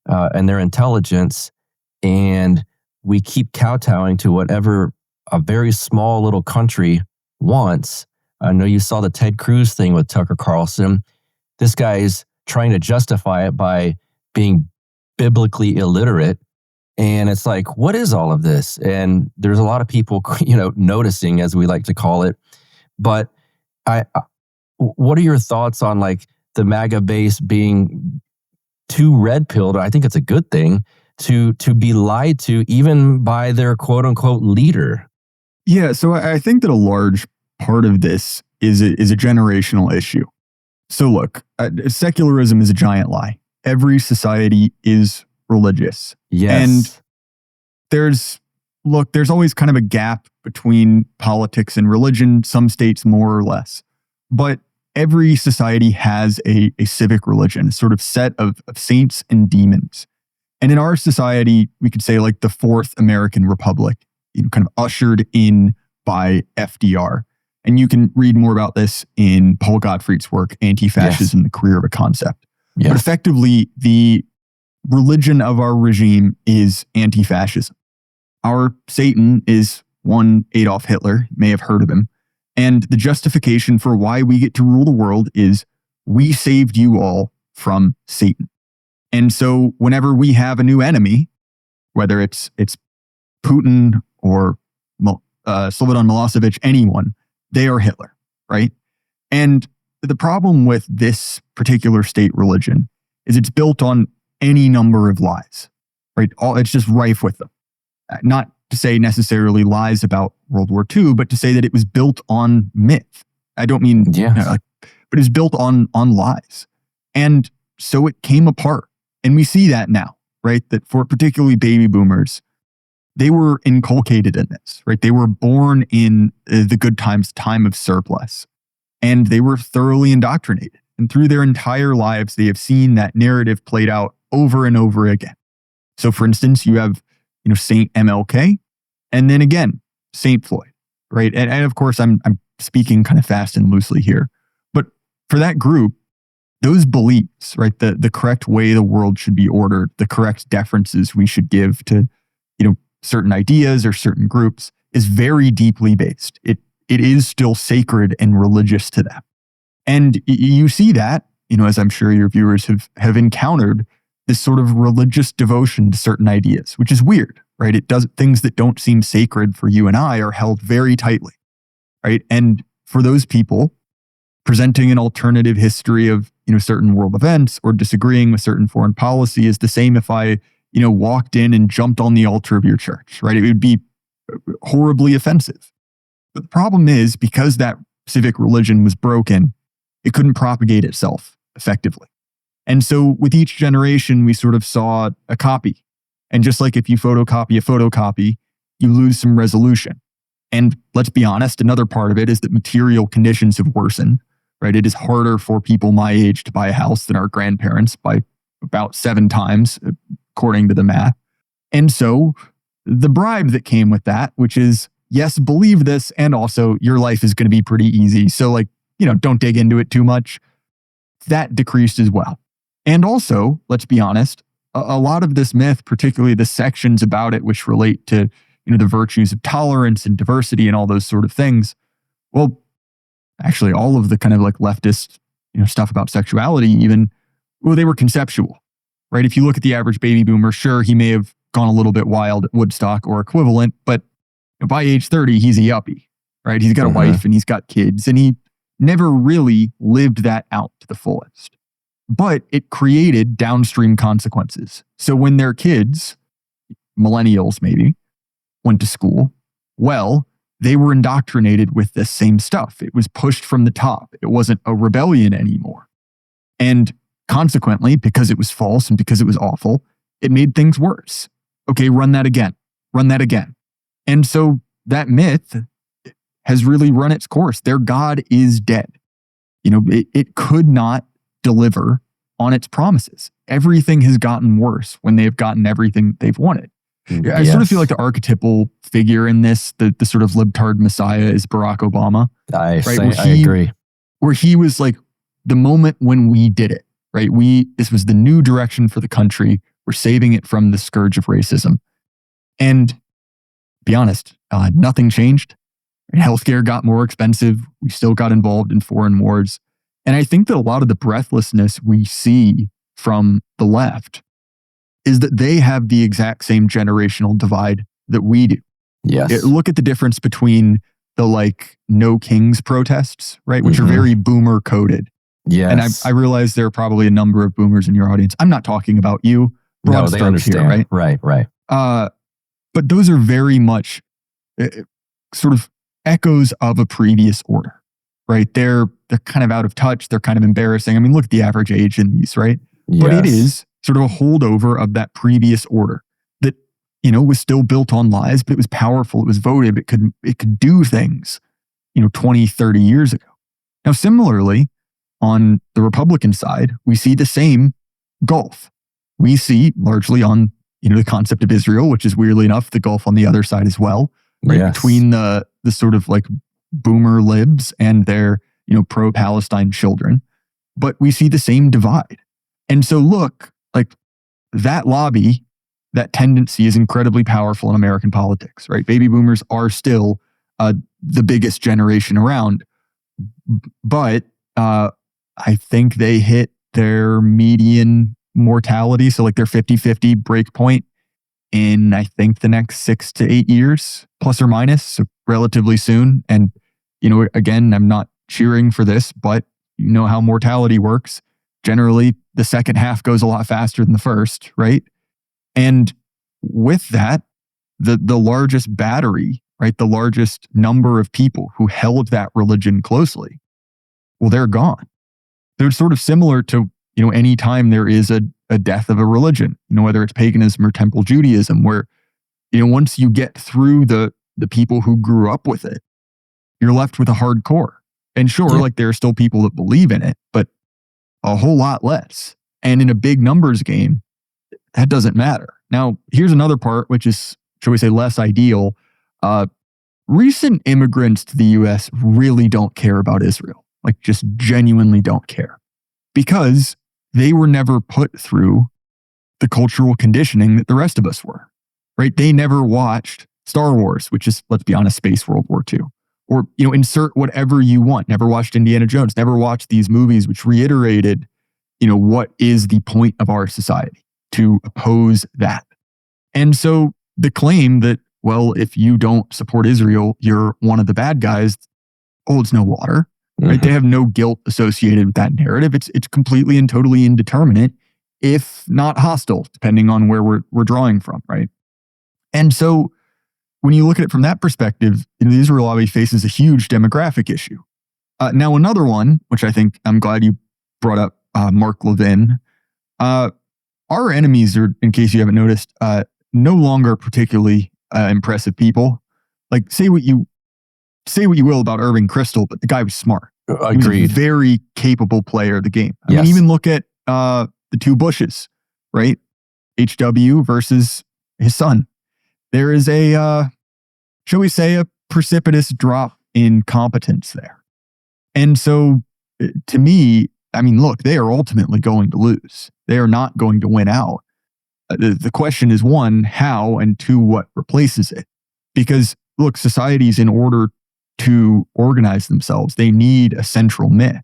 Speaker 1: and their intelligence. And we keep kowtowing to whatever a very small little country wants. I know you saw the Ted Cruz thing with Tucker Carlson. This guy is trying to justify it by being biblically illiterate. And it's like, what is all of this? And there's a lot of people, noticing, as we like to call it. But what are your thoughts on like the MAGA base being too red-pilled? I think it's a good thing to be lied to, even by their quote-unquote leader.
Speaker 5: Yeah, so I think that a large part of this is a generational issue. So look, secularism is a giant lie. Every society is religious.
Speaker 1: Yes.
Speaker 5: And there's always kind of a gap between politics and religion, some states more or less. But every society has a civic religion, a sort of set of saints and demons. And in our society, we could say like the Fourth American Republic, kind of ushered in by FDR. And you can read more about this in Paul Gottfried's work, Anti-Fascism, The Career of a Concept. But effectively, the religion of our regime is anti-fascism. Our Satan is one Adolf Hitler. You may have heard of him. And the justification for why we get to rule the world is we saved you all from Satan. And so whenever we have a new enemy, whether it's Putin or Slobodan Milosevic, anyone, they are Hitler, right? And the problem with this particular state religion is it's built on any number of lies, right? It's just rife with them. Not to say necessarily lies about World War II, but to say that it was built on myth. I don't mean, but it's built on lies. And so it came apart. And we see that now, right? That for particularly baby boomers, they were inculcated in this, right? They were born in the good times, time of surplus, and they were thoroughly indoctrinated. And through their entire lives, they have seen that narrative played out over and over again. So for instance, you have, Saint MLK, and then again, Saint Floyd, right? And of course, I'm speaking kind of fast and loosely here, but for that group, those beliefs, right? The correct way the world should be ordered, the correct deferences we should give to, certain ideas or certain groups is very deeply based. It is still sacred and religious to them. And you see that, as I'm sure your viewers have encountered, this sort of religious devotion to certain ideas, which is weird, right? It does things that don't seem sacred for you and I are held very tightly, right? And for those people, presenting an alternative history of, certain world events or disagreeing with certain foreign policy is the same if I, walked in and jumped on the altar of your church, right? It would be horribly offensive. But the problem is, because that civic religion was broken, it couldn't propagate itself effectively. And so with each generation, we sort of saw a copy. And just like if you photocopy a photocopy, you lose some resolution. And let's be honest, another part of it is that material conditions have worsened, right? It is harder for people my age to buy a house than our grandparents by about 7 times, according to the math. And so the bribe that came with that, which is, yes, believe this, and also your life is going to be pretty easy. So don't dig into it too much. That decreased as well. And also, let's be honest, a lot of this myth, particularly the sections about it, which relate to, the virtues of tolerance and diversity and all those sort of things. Well, actually, all of the kind of like leftist, stuff about sexuality, even, they were conceptual, right? If you look at the average baby boomer, sure, he may have gone a little bit wild at Woodstock or equivalent, but by age 30, he's a yuppie, right? He's got a wife and he's got kids, and he never really lived that out to the fullest. But it created downstream consequences. So when their kids, millennials maybe, went to school, well, they were indoctrinated with this same stuff. It was pushed from the top. It wasn't a rebellion anymore. And consequently, because it was false and because it was awful, it made things worse. Okay, run that again. Run that again. And so that myth has really run its course. Their God is dead. It could not deliver on its promises. Everything has gotten worse when they've gotten everything they've wanted. I sort of feel like the archetypal figure in this, the sort of libtard messiah, is Barack Obama. I
Speaker 1: agree.
Speaker 5: Where he was like, the moment when we did it, right? This was the new direction for the country. We're saving it from the scourge of racism. And to be honest, nothing changed. Healthcare got more expensive. We still got involved in foreign wars. And I think that a lot of the breathlessness we see from the left is that they have the exact same generational divide that we do.
Speaker 1: Yes.
Speaker 5: Look at the difference between the No Kings protests, right? Which are very boomer coded.
Speaker 1: Yes.
Speaker 5: And I realize there are probably a number of boomers in your audience. I'm not talking about you.
Speaker 1: No, they understand. Here, right?
Speaker 5: But those are very much sort of echoes of a previous order, right? They're kind of out of touch. They're kind of embarrassing. I mean, look at the average age in these, right? Yes. But it is sort of a holdover of that previous order that, was still built on lies, but it was powerful. It was votive. It could do things, 20, 30 years ago. Now, similarly, on the Republican side, we see the same gulf. We see largely on, the concept of Israel, which is weirdly enough, the gulf on the other side as well, right? Yes. Between the sort of boomer libs and their, pro-Palestine children. But we see the same divide. And so look, like that lobby, that tendency is incredibly powerful in American politics, right? Baby boomers are still the biggest generation around. But I think they hit their median mortality, so like their 50-50 break point in, I think, the next 6 to 8 years, plus or minus, so relatively soon. And, again, I'm not cheering for this, but you know how mortality works. Generally, the second half goes a lot faster than the first, right? And with that, the largest battery, right, the largest number of people who held that religion closely, well, they're gone. They're sort of similar to, any time there is a death of a religion, whether it's paganism or temple Judaism, where, once you get through the people who grew up with it, you're left with a hardcore. And sure, like there are still people that believe in it, but a whole lot less. And in a big numbers game, that doesn't matter. Now, here's another part, which is, shall we say, less ideal. Recent immigrants to the US really don't care about Israel, like just genuinely don't care, because they were never put through the cultural conditioning that the rest of us were, right? They never watched Star Wars, which is, let's be honest, space World War II. Or, insert whatever you want. Never watched Indiana Jones. Never watched these movies which reiterated, what is the point of our society, to oppose that. And so the claim that, well, if you don't support Israel, you're one of the bad guys, holds no water. Right? They have no guilt associated with that narrative. It's completely and totally indeterminate, if not hostile, depending on where we're drawing from, right? And so when you look at it from that perspective, the Israel lobby faces a huge demographic issue. Now, another one, which I think I'm glad you brought up, Mark Levin. Our enemies are, in case you haven't noticed, no longer particularly impressive people. Like, say what you will about Irving Kristol, but the guy was smart.
Speaker 1: Agreed.
Speaker 5: He was a very capable player of the game. I mean, even look at the two Bushes, right? HW versus his son. There is shall we say, a precipitous drop in competence there. And so, to me, I mean, look, they are ultimately going to lose. They are not going to win out. The question is, one, how, and two, what replaces it? Because, look, societies, in order to organize themselves, they need a central myth.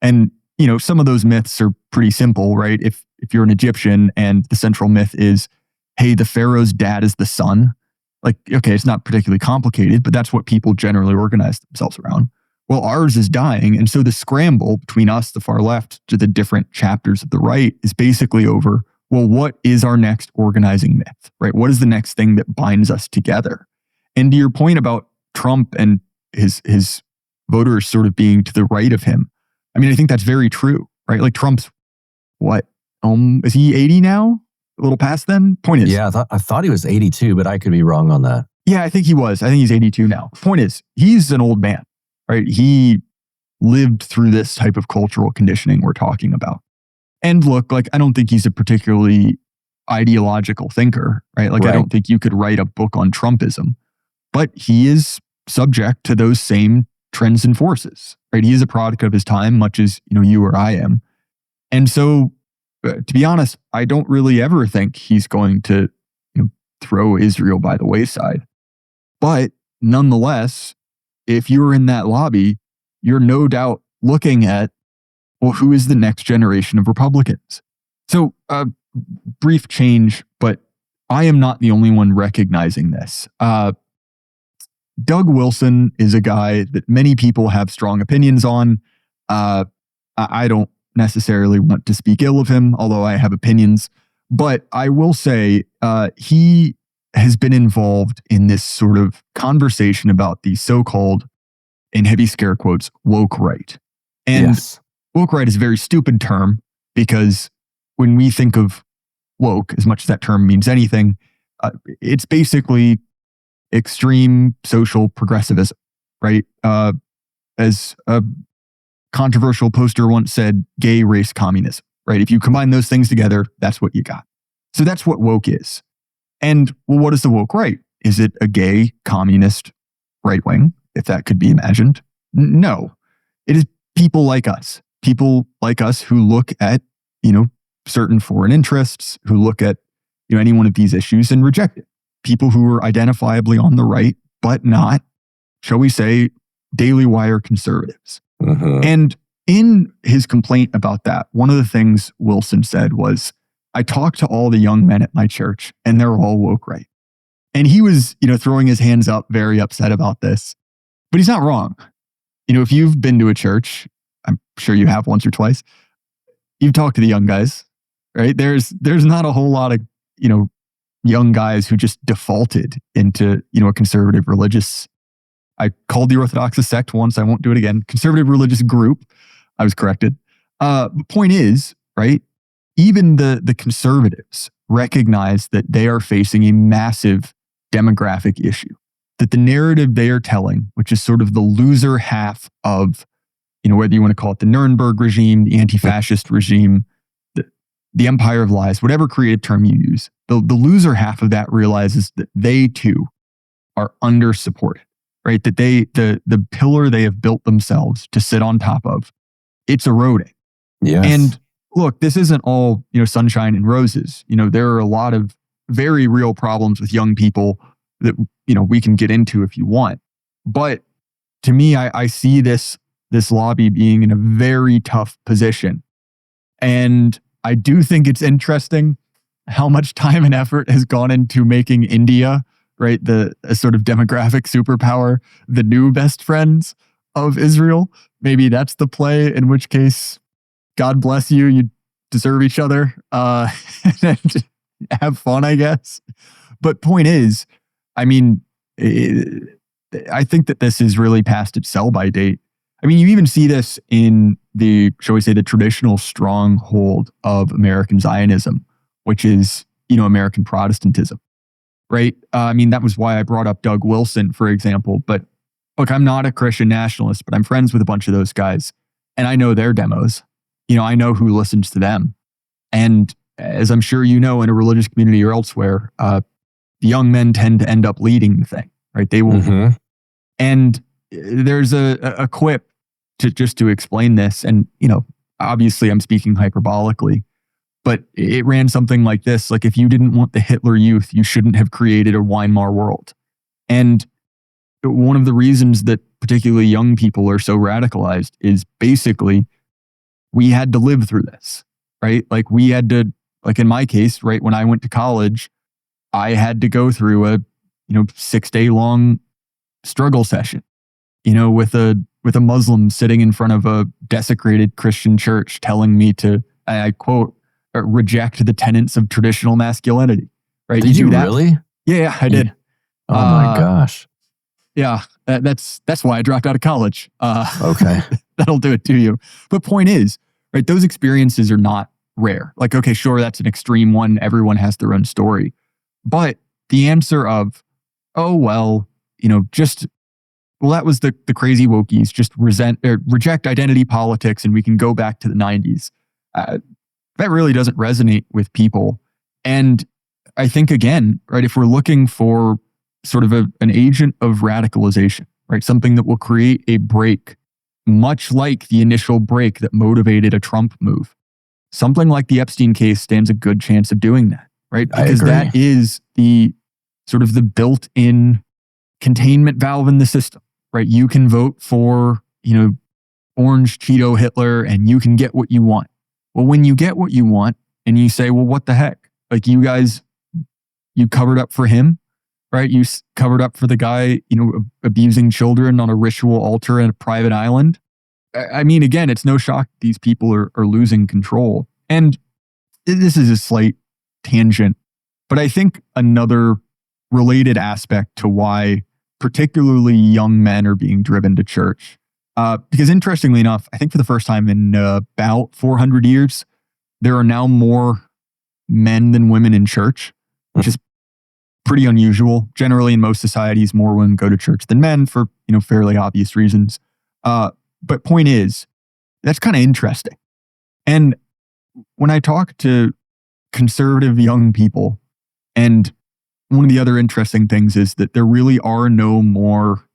Speaker 5: And, some of those myths are pretty simple, right? If you're an Egyptian and the central myth is, hey, the pharaoh's dad is the sun, like, okay, it's not particularly complicated, but that's what people generally organize themselves around. Well, ours is dying. And so the scramble between us, the far left, to the different chapters of the right is basically over, well, what is our next organizing myth, right? What is the next thing that binds us together? And to your point about Trump and his voters sort of being to the right of him, I mean, I think that's very true, right? Like Trump's, what, is he 80 now? A little past then? Point is.
Speaker 1: Yeah, I thought he was 82, but I could be wrong on that.
Speaker 5: Yeah, I think he was. I think he's 82 now. Point is, he's an old man, right? He lived through this type of cultural conditioning we're talking about. And look, like, I don't think he's a particularly ideological thinker, right? Like, I don't think you could write a book on Trumpism, but he is subject to those same trends and forces, right? He is a product of his time, much as, you or I am. And so, to be honest, I don't really ever think he's going to throw Israel by the wayside. But nonetheless, if you're in that lobby, you're no doubt looking at, well, who is the next generation of Republicans? So, brief change, but I am not the only one recognizing this. Doug Wilson is a guy that many people have strong opinions on. I don't necessarily want to speak ill of him, although I have opinions. But I will say he has been involved in this sort of conversation about the so-called, in heavy scare quotes, woke right. And woke right is a very stupid term, because when we think of woke, as much as that term means anything, it's basically extreme social progressivism, right? As a controversial poster once said, gay race communism, right? If you combine those things together, that's what you got. So that's what woke is. And, well, what is the woke right? Is it a gay communist right wing? if that could be imagined. No, it is people like us who look at, certain foreign interests, who look at, any one of these issues and reject it. People who are identifiably on the right, but not, shall we say, Daily Wire conservatives. And in his complaint about that, one of the things Wilson said was, I talked to all the young men at my church and they're all woke right. And he was, throwing his hands up, very upset about this. But he's not wrong. If you've been to a church, I'm sure you have once or twice, you've talked to the young guys, right? There's not a whole lot of, young guys who just defaulted into, a conservative religious, I called the Orthodox a sect once, I won't do it again, conservative religious group. I was corrected. Point is, right, even the conservatives recognize that they are facing a massive demographic issue, that the narrative they are telling, which is sort of the loser half of, whether you want to call it the Nuremberg regime, the anti-fascist regime, the empire of lies, whatever creative term you use, the loser half of that realizes that they too are under-supported, right? That the pillar they have built themselves to sit on top of, it's eroding.
Speaker 1: Yes.
Speaker 5: And look, this isn't all, sunshine and roses. There are a lot of very real problems with young people that, we can get into if you want. But to me, I see this lobby being in a very tough position. And I do think it's interesting how much time and effort has gone into making India, right, a sort of demographic superpower, the new best friends of Israel. Maybe that's the play, in which case, God bless you. You deserve each other. And have fun, I guess. But point is, I mean, I think that this is really past its sell-by date. I mean, you even see this in the, shall we say, the traditional stronghold of American Zionism, which is, American Protestantism, right? I mean, that was why I brought up Doug Wilson, for example. But look, I'm not a Christian nationalist, but I'm friends with a bunch of those guys. And I know their demos. I know who listens to them. And as I'm sure in a religious community or elsewhere, the young men tend to end up leading the thing, right? They will. And there's a quip to explain this. And, obviously I'm speaking hyperbolically, but it ran something like this. Like, if you didn't want the Hitler Youth, you shouldn't have created a Weimar world. And one of the reasons that particularly young people are so radicalized is basically we had to live through this, right? Like, we had to, like in my case, right, when I went to college, I had to go through a 6-day long struggle session, with a Muslim sitting in front of a desecrated Christian church telling me to, I quote, reject the tenets of traditional masculinity, right?
Speaker 1: Did you really?
Speaker 5: Yeah, I did.
Speaker 1: Oh my gosh.
Speaker 5: Yeah, that's why I dropped out of college.
Speaker 1: Okay.
Speaker 5: That'll do it to you. But point is, right, those experiences are not rare. Like, okay, sure, that's an extreme one. Everyone has their own story. But the answer of, oh, well, that was the crazy wokies, just reject identity politics and we can go back to the 90s. That really doesn't resonate with people. And I think, again, right, if we're looking for sort of an agent of radicalization, right, something that will create a break, much like the initial break that motivated a Trump move, something like the Epstein case stands a good chance of doing that, right? Because that is the sort of the built-in containment valve in the system, right? You can vote for, orange Cheeto Hitler and you can get what you want. Well, when you get what you want and you say, well, what the heck? Like, you guys, you covered up for him, right? You covered up for the guy, abusing children on a ritual altar at a private island. I mean, again, it's no shock these people are losing control. And this is a slight tangent, but I think another related aspect to why particularly young men are being driven to church, because interestingly enough, I think for the first time in about 400 years, there are now more men than women in church, which is pretty unusual. Generally, in most societies, more women go to church than men for, fairly obvious reasons. But point is, that's kind of interesting. And when I talk to conservative young people, and one of the other interesting things is that there really are no more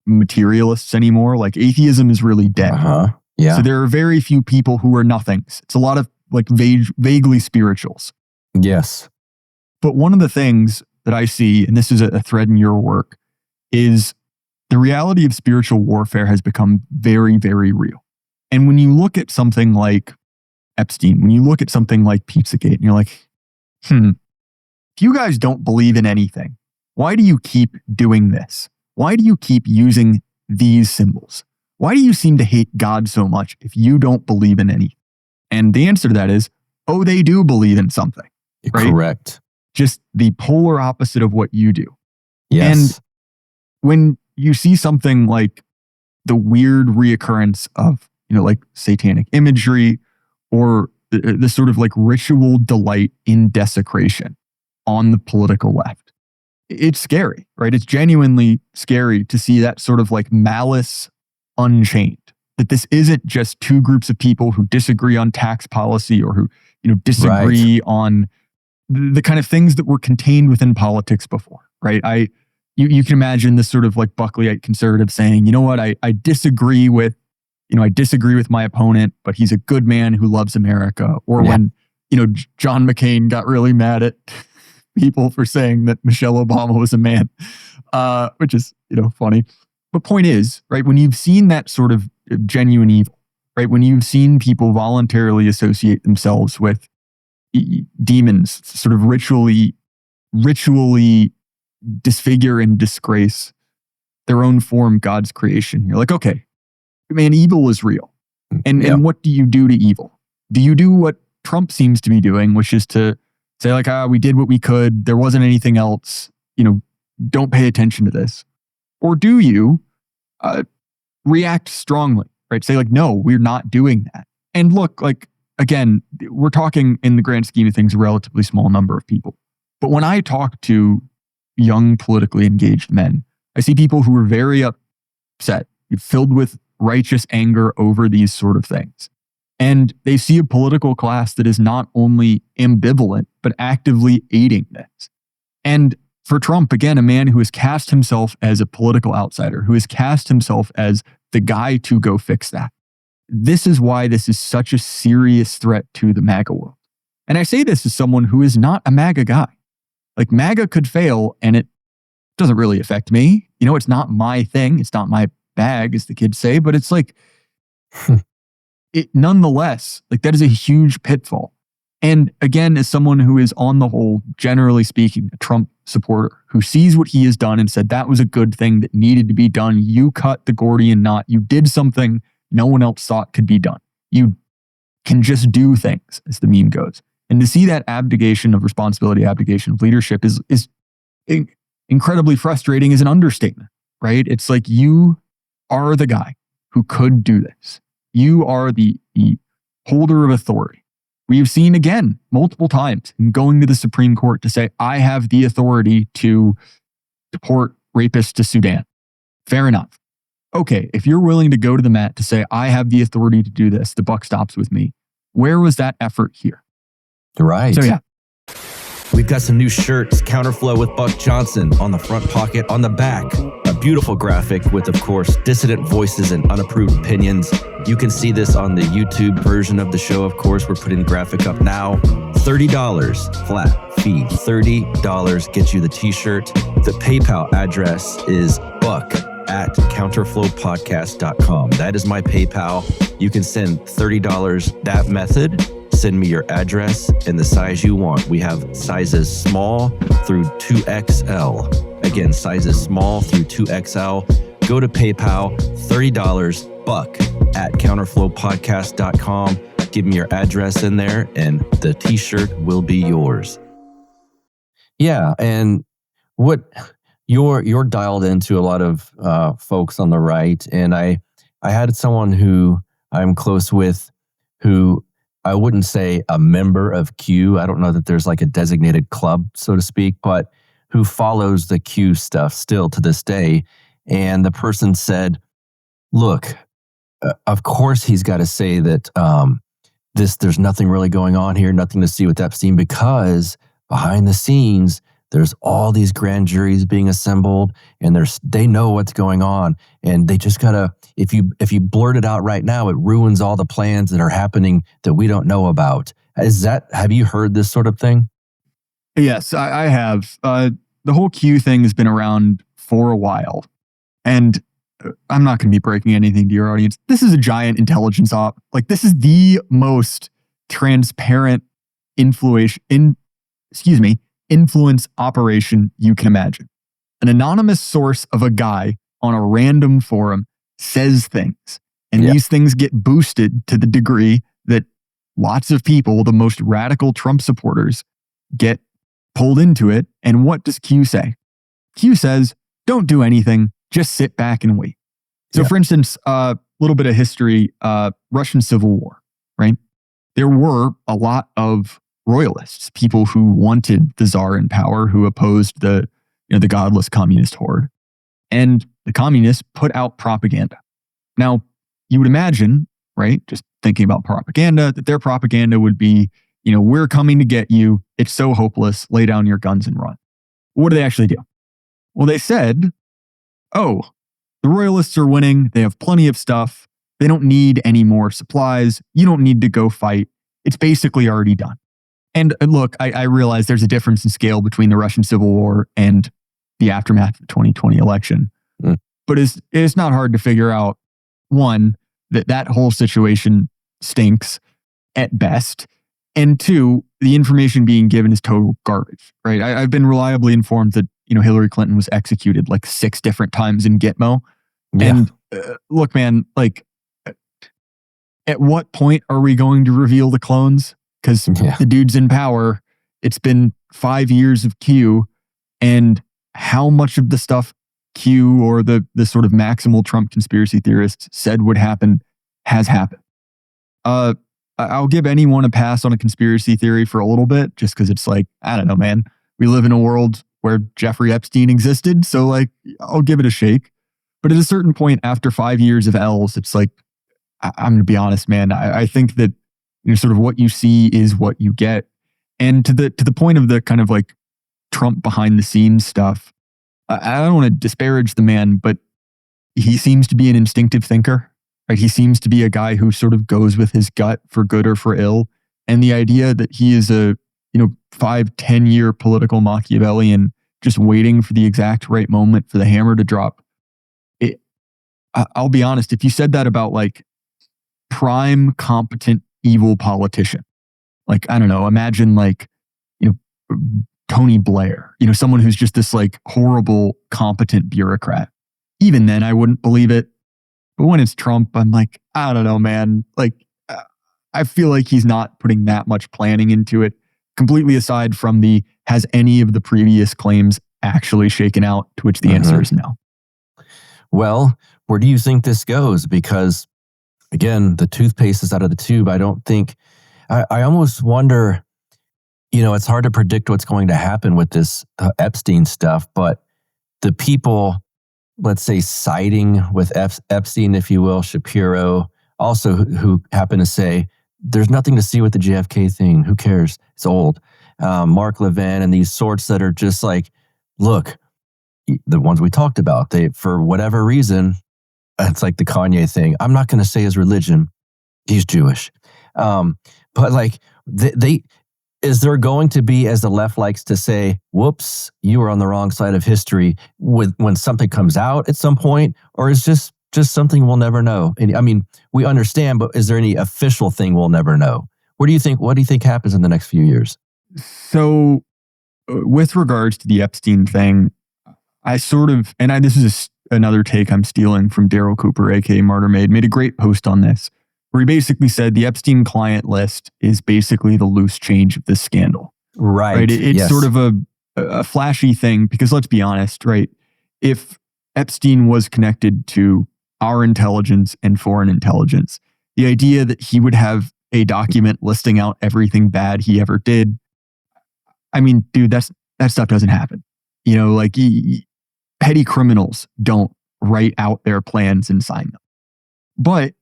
Speaker 5: materialists anymore. Like atheism is really dead.
Speaker 1: Yeah.
Speaker 5: So there are very few people who are nothings. It's a lot of like vaguely spirituals.
Speaker 1: Yes.
Speaker 5: But one of the things that I see, and this is a thread in your work, is the reality of spiritual warfare has become very, very real. And when you look at something like Epstein, when you look at something like Pizzagate, and you're like, if you guys don't believe in anything, why do you keep doing this? Why do you keep using these symbols? Why do you seem to hate God so much if you don't believe in anything? And the answer to that is, they do believe in something. Right?
Speaker 1: Correct.
Speaker 5: Just the polar opposite of what you do.
Speaker 1: Yes.
Speaker 5: And when you see something like the weird reoccurrence of, like satanic imagery or the sort of like ritual delight in desecration on the political left, it's scary, right? It's genuinely scary to see that sort of like malice unchained. That this isn't just two groups of people who disagree on tax policy or who, disagree on the kind of things that were contained within politics before, right? You can imagine this sort of like Buckleyite conservative saying, you know what, I disagree with my opponent, but he's a good man who loves America. Or when, John McCain got really mad at people for saying that Michelle Obama was a man, which is, funny. But point is, right, when you've seen that sort of genuine evil, right, when you've seen people voluntarily associate themselves with demons, sort of ritually disfigure and disgrace their own form, God's creation, you're like, okay, man, evil is real. And what do you do to evil? Do you do what Trump seems to be doing, which is to say like, we did what we could, there wasn't anything else, don't pay attention to this? Or do you react strongly, right? Say like, no, we're not doing that. And look, like, again, we're talking in the grand scheme of things, a relatively small number of people. But when I talk to young politically engaged men, I see people who are very upset, filled with righteous anger over these sort of things. And they see a political class that is not only ambivalent, but actively aiding this. And for Trump, again, a man who has cast himself as a political outsider, who has cast himself as the guy to go fix that. This is why this is such a serious threat to the MAGA world. And I say this as someone who is not a MAGA guy. Like MAGA could fail and it doesn't really affect me. It's not my thing. It's not my bag, as the kids say, but it's like, nonetheless, like that is a huge pitfall. And again, as someone who is on the whole, generally speaking, a Trump supporter who sees what he has done and said that was a good thing that needed to be done. You cut the Gordian knot. You did something no one else thought could be done. You can just do things, as the meme goes. And to see that abdication of responsibility, abdication of leadership is incredibly frustrating as an understatement, right? It's like you are the guy who could do this. You are the holder of authority. We've seen again multiple times in going to the Supreme Court to say, I have the authority to deport rapists to Sudan. Fair enough. Okay, if you're willing to go to the mat to say, I have the authority to do this, the buck stops with me. Where was that effort here?
Speaker 1: Right.
Speaker 5: So yeah.
Speaker 1: We've got some new shirts, Counterflow with Buck Johnson on the front pocket, on the back. A beautiful graphic with, of course, dissident voices and unapproved opinions. You can see this on the YouTube version of the show. Of course, we're putting the graphic up now. $30 flat fee. $30 gets you the t-shirt. The PayPal address is buck@counterflowpodcast.com. That is my PayPal. You can send $30 that method. Send me your address and the size you want. We have sizes small through 2XL. Again, sizes small through 2XL. Go to PayPal, $30 buck@counterflowpodcast.com. Give me your address in there and the t-shirt will be yours. Yeah, and what you're dialed into a lot of folks on the right, and I had someone who I'm close with who I wouldn't say a member of Q. I don't know that there's like a designated club, so to speak, but who follows the Q stuff still to this day. And the person said, look, of course he's got to say that there's nothing really going on here, nothing to see with Epstein, because behind the scenes, there's all these grand juries being assembled, and they know what's going on, and they just gotta, if you blurt it out right now, it ruins all the plans that are happening that we don't know about. Have you heard this sort of thing?
Speaker 5: Yes, I have. The whole Q thing has been around for a while, and I'm not going to be breaking anything to your audience. This is a giant intelligence op. Like, this is the most transparent influence operation you can imagine. An anonymous source of a guy on a random forum says things, and these things get boosted to the degree that lots of people, the most radical Trump supporters, get pulled into it. And what does Q say? Q says, don't do anything, just sit back and wait. So for instance, a little bit of history, Russian Civil War, right? There were a lot of royalists, people who wanted the Tsar in power, who opposed the godless communist horde. And the communists put out propaganda. Now, you would imagine, right, just thinking about propaganda, that their propaganda would be, we're coming to get you. It's so hopeless. Lay down your guns and run. What do they actually do? Well, they said, oh, the royalists are winning. They have plenty of stuff. They don't need any more supplies. You don't need to go fight. It's basically already done. And look, I realize there's a difference in scale between the Russian Civil War and the aftermath of the 2020 election. But it's not hard to figure out, one, that whole situation stinks at best. And two, the information being given is total garbage, right? I've been reliably informed that, Hillary Clinton was executed like 6 different times in Gitmo. Yeah. And look, man, like, at what point are we going to reveal the clones? Because the dude's in power. It's been 5 years of Q, and how much of the stuff Q or the sort of maximal Trump conspiracy theorists said would happen has happened. I'll give anyone a pass on a conspiracy theory for a little bit, just because it's like, I don't know, man. We live in a world where Jeffrey Epstein existed, so like, I'll give it a shake. But at a certain point, after 5 years of L's, it's like, I'm going to be honest, man. I think that sort of what you see is what you get. And to the point of the kind of like Trump behind the scenes stuff, I don't want to disparage the man, but he seems to be an instinctive thinker, right? He seems to be a guy who sort of goes with his gut for good or for ill. And the idea that he is a 5-10 year political Machiavellian just waiting for the exact right moment for the hammer to drop. I'll be honest, if you said that about like prime competent evil politician, like, I don't know, imagine like, Tony Blair, someone who's just this like horrible, competent bureaucrat. Even then, I wouldn't believe it. But when it's Trump, I'm like, I don't know, man. Like, I feel like he's not putting that much planning into it, completely aside from has any of the previous claims actually shaken out, to which the answer is no.
Speaker 1: Well, where do you think this goes? Because again, the toothpaste is out of the tube. I don't think, I almost wonder, it's hard to predict what's going to happen with this Epstein stuff, but the people, let's say, siding with Epstein, if you will, Shapiro, also who happen to say, there's nothing to see with the JFK thing. Who cares? It's old. Mark Levin and these sorts that are just like, look, the ones we talked about, they, for whatever reason, it's like the Kanye thing. I'm not going to say his religion. He's Jewish. But like, is there going to be, as the left likes to say, whoops, you were on the wrong side of history when something comes out at some point? Or is just something we'll never know? And I mean, we understand, but is there any official thing we'll never know? What do you think happens in the next few years?
Speaker 5: So with regards to the Epstein thing, this is another take I'm stealing from Daryl Cooper, aka Martyr made a great post on this, where he basically said the Epstein client list is basically the loose change of this scandal.
Speaker 1: Right.
Speaker 5: It's sort of a flashy thing, because let's be honest, right? If Epstein was connected to our intelligence and foreign intelligence, the idea that he would have a document listing out everything bad he ever did, I mean, dude, that stuff doesn't happen. Like petty criminals don't write out their plans and sign them. But,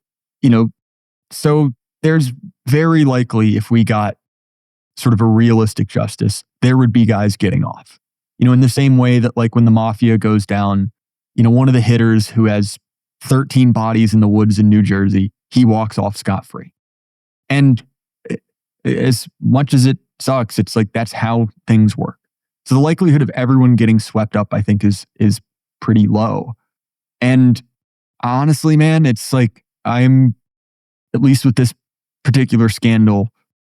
Speaker 5: so there's very likely, if we got sort of a realistic justice, there would be guys getting off. in the same way that like when the mafia goes down, one of the hitters who has 13 bodies in the woods in New Jersey, he walks off scot-free. And as much as it sucks, it's like that's how things work. So the likelihood of everyone getting swept up, I think, is pretty low. And honestly, man, it's like I'm, at least with this particular scandal,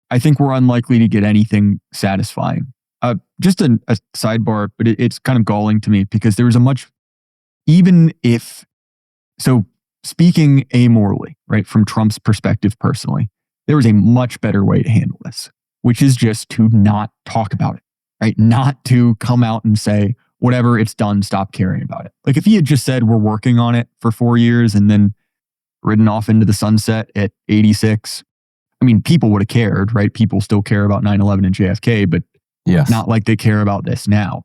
Speaker 5: I think we're unlikely to get anything satisfying. Just a sidebar, but it's kind of galling to me because there was so speaking amorally, right, from Trump's perspective personally, there was a much better way to handle this, which is just to not talk about it, right? Not to come out and say, whatever, it's done, stop caring about it. Like if he had just said, we're working on it for 4 years and then ridden off into the sunset at 86, I mean, people would have cared, right? People still care about 9/11 and JFK, but not like they care about this now.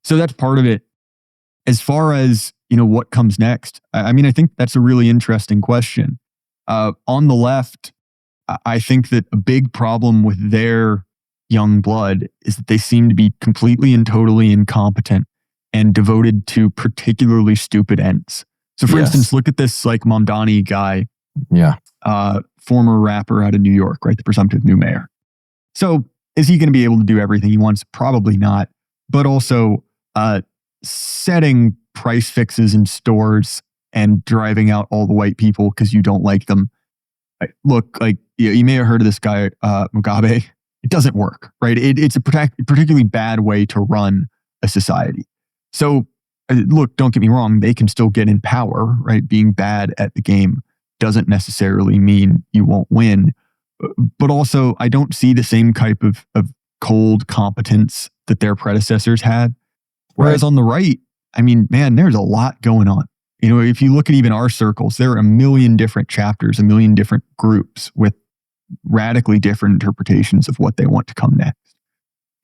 Speaker 5: So that's part of it. As far as, what comes next, I mean, I think that's a really interesting question. On the left, I think that a big problem with their young blood is that they seem to be completely and totally incompetent and devoted to particularly stupid ends. So for instance, look at this like Mamdani guy, former rapper out of New York, right? The presumptive new mayor. So is he going to be able to do everything he wants? Probably not. But also setting price fixes in stores and driving out all the white people because you don't like them. Look, like you may have heard of this guy, Mugabe. It doesn't work, right? It's a particularly bad way to run a society. So look, don't get me wrong. They can still get in power, right? Being bad at the game doesn't necessarily mean you won't win. But also, I don't see the same type of cold competence that their predecessors had. Whereas on the right, I mean, man, there's a lot going on. If you look at even our circles, there are a million different chapters, a million different groups with radically different interpretations of what they want to come next.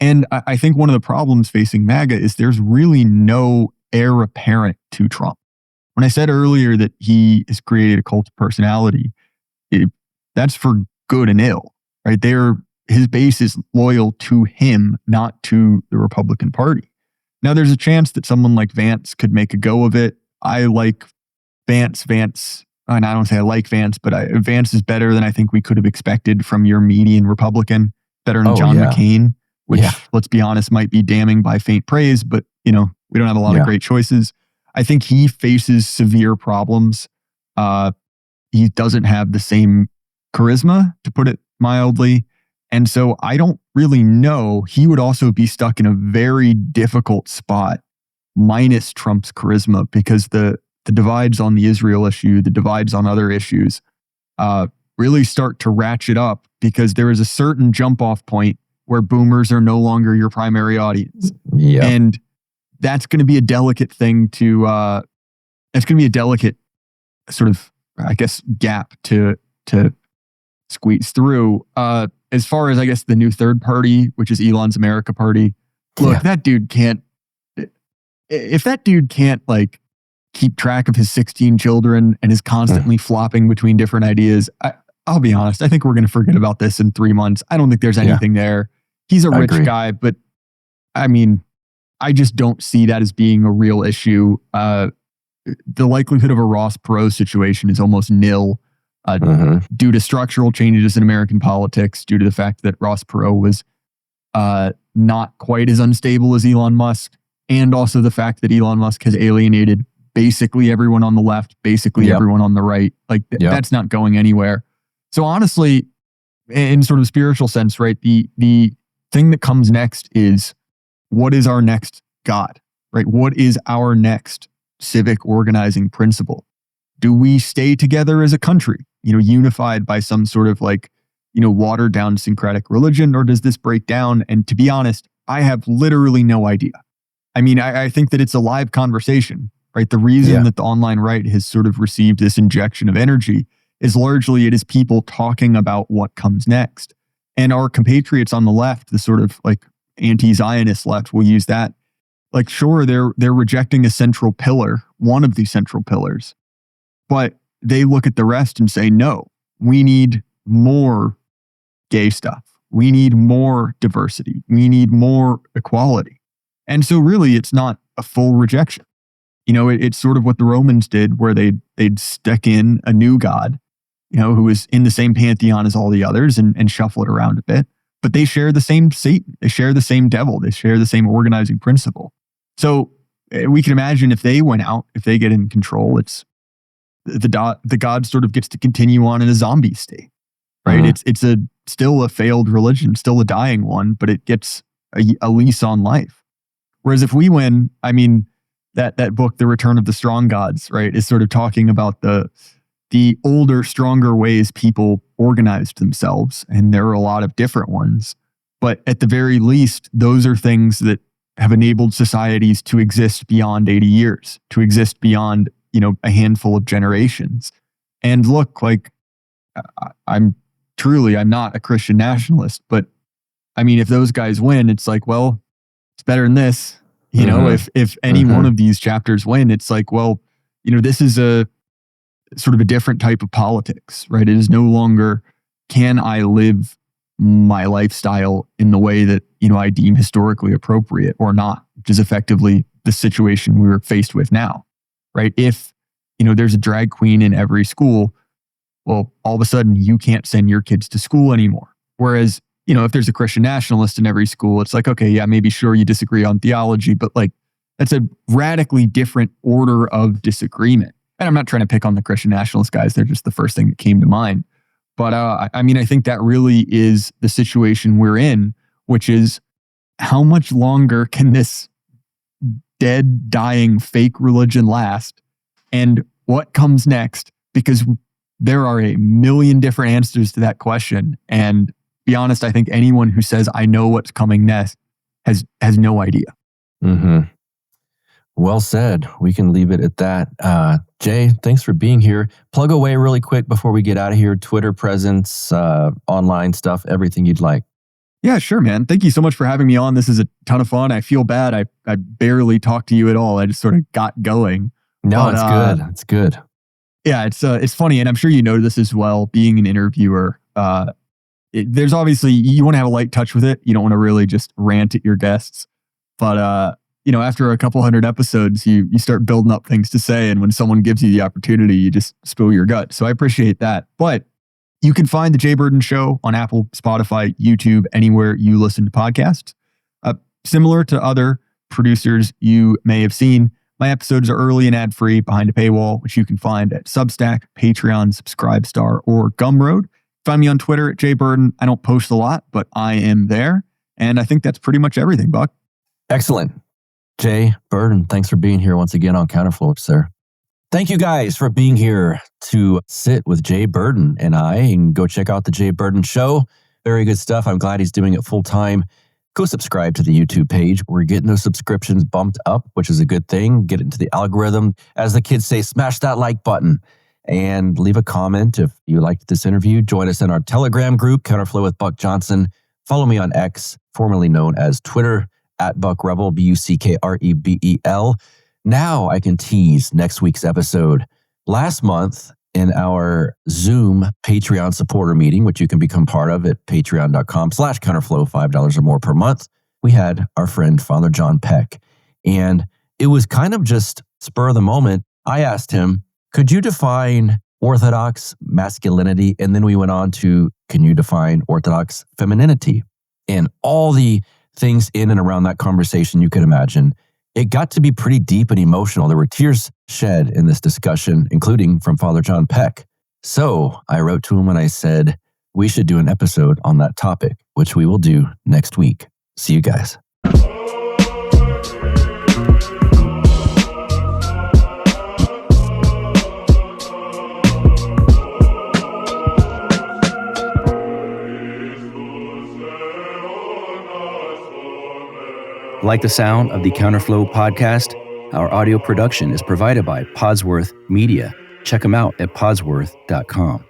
Speaker 5: And I think one of the problems facing MAGA is there's really no heir apparent to Trump. When I said earlier that he has created a cult of personality, that's for good and ill, right? His base is loyal to him, not to the Republican Party. Now, there's a chance that someone like Vance could make a go of it. I like Vance, and I don't say I like Vance, but Vance is better than I think we could have expected from your median Republican, better than John McCain, which, let's be honest, might be damning by faint praise, but, we don't have a lot of great choices. I think he faces severe problems. He doesn't have the same charisma, to put it mildly. And so I don't really know. He would also be stuck in a very difficult spot minus Trump's charisma because the divides on the Israel issue, the divides on other issues really start to ratchet up because there is a certain jump off point where boomers are no longer your primary audience. Yeah. And that's going to be a delicate thing that's going to be a delicate sort of, I guess, gap to squeeze through. As far as, I guess, the new third party, which is Elon's America Party, look, that dude can't, if that dude can't like keep track of his 16 children and is constantly flopping between different ideas, I'll be honest, I think we're going to forget about this in 3 months. I don't think there's anything there. He's a rich guy, but I mean, I just don't see that as being a real issue. The likelihood of a Ross Perot situation is almost nil. Due to structural changes in American politics, due to the fact that Ross Perot was not quite as unstable as Elon Musk, and also the fact that Elon Musk has alienated basically everyone on the left, basically everyone on the right. Like that's not going anywhere. So honestly, in sort of spiritual sense, right, the thing that comes next is, what is our next God, right? What is our next civic organizing principle? Do we stay together as a country, unified by some sort of like, watered down syncretic religion, or does this break down? And to be honest, I have literally no idea. I mean, I think that it's a live conversation, right? The reason that the online right has sort of received this injection of energy is largely it is people talking about what comes next. And our compatriots on the left, the sort of like anti-Zionist left, will use that. Like, sure, they're rejecting a central pillar, one of these central pillars, but they look at the rest and say, no, we need more gay stuff. We need more diversity. We need more equality. And so really, it's not a full rejection. It's sort of what the Romans did, where they'd stick in a new god, who was in the same pantheon as all the others and shuffle it around a bit. But they share the same Satan. They share the same devil. They share the same organizing principle. So we can imagine if they went out, if they get in control, it's the god sort of gets to continue on in a zombie state, right? It's still a failed religion, still a dying one, but it gets a lease on life. Whereas if we win, I mean, that book, The Return of the Strong Gods, right, is sort of talking about the older, stronger ways people organized themselves. And there are a lot of different ones. But at the very least, those are things that have enabled societies to exist beyond 80 years, to exist beyond, a handful of generations. And look, like, I'm not a Christian nationalist, but I mean, if those guys win, it's like, well, it's better than this. If any one of these chapters win, it's like, well, this is a sort of a different type of politics, right? It is no longer, can I live my lifestyle in the way that, I deem historically appropriate or not, which is effectively the situation we were faced with now, right? If, there's a drag queen in every school, well, all of a sudden you can't send your kids to school anymore. Whereas, if there's a Christian nationalist in every school, it's like, okay, yeah, maybe sure you disagree on theology, but like, that's a radically different order of disagreement. And I'm not trying to pick on the Christian nationalist guys. They're just the first thing that came to mind. But I think that really is the situation we're in, which is how much longer can this dead, dying, fake religion last? And what comes next? Because there are a million different answers to that question. And to be honest, I think anyone who says, I know what's coming next has no idea.
Speaker 1: Mm-hmm. Well said. We can leave it at that. Jay, thanks for being here. Plug away really quick before we get out of here. Twitter presence, online stuff, everything you'd like.
Speaker 5: Yeah, sure, man. Thank you so much for having me on. This is a ton of fun. I feel bad. I barely talked to you at all. I just sort of got going.
Speaker 1: No, it's good. It's good.
Speaker 5: Yeah, it's funny. And I'm sure you know this as well, being an interviewer. There's obviously, you want to have a light touch with it. You don't want to really just rant at your guests. But, after a couple hundred episodes, you start building up things to say. And when someone gives you the opportunity, you just spill your gut. So I appreciate that. But you can find The Jay Burden Show on Apple, Spotify, YouTube, anywhere you listen to podcasts. Similar to other producers you may have seen, my episodes are early and ad-free behind a paywall, which you can find at Substack, Patreon, Subscribestar, or Gumroad. Find me on Twitter at Jay Burden. I don't post a lot, but I am there. And I think that's pretty much everything, Buck.
Speaker 1: Excellent. Jay Burden, thanks for being here once again on Counterflow, sir. Thank you guys for being here to sit with Jay Burden and I, and go check out The Jay Burden Show. Very good stuff. I'm glad he's doing it full time. Go subscribe to the YouTube page. We're getting those subscriptions bumped up, which is a good thing. Get into the algorithm. As the kids say, smash that like button and leave a comment if you liked this interview. Join us in our Telegram group, Counterflow with Buck Johnson. Follow me on X, formerly known as Twitter, at Buck Rebel, BuckRebel. Now I can tease next week's episode. Last month in our Zoom Patreon supporter meeting, which you can become part of at patreon.com/counterflow, $5 or more per month, we had our friend Father John Peck. And it was kind of just spur of the moment. I asked him, could you define Orthodox masculinity? And then we went on to, can you define Orthodox femininity? And all the things in and around that conversation you could imagine. It got to be pretty deep and emotional. There were tears shed in this discussion, including from Father John Peck. So I wrote to him and I said, we should do an episode on that topic, which we will do next week. See you guys.
Speaker 6: Like the sound of the Counterflow Podcast? Our audio production is provided by Podsworth Media. Check them out at podsworth.com.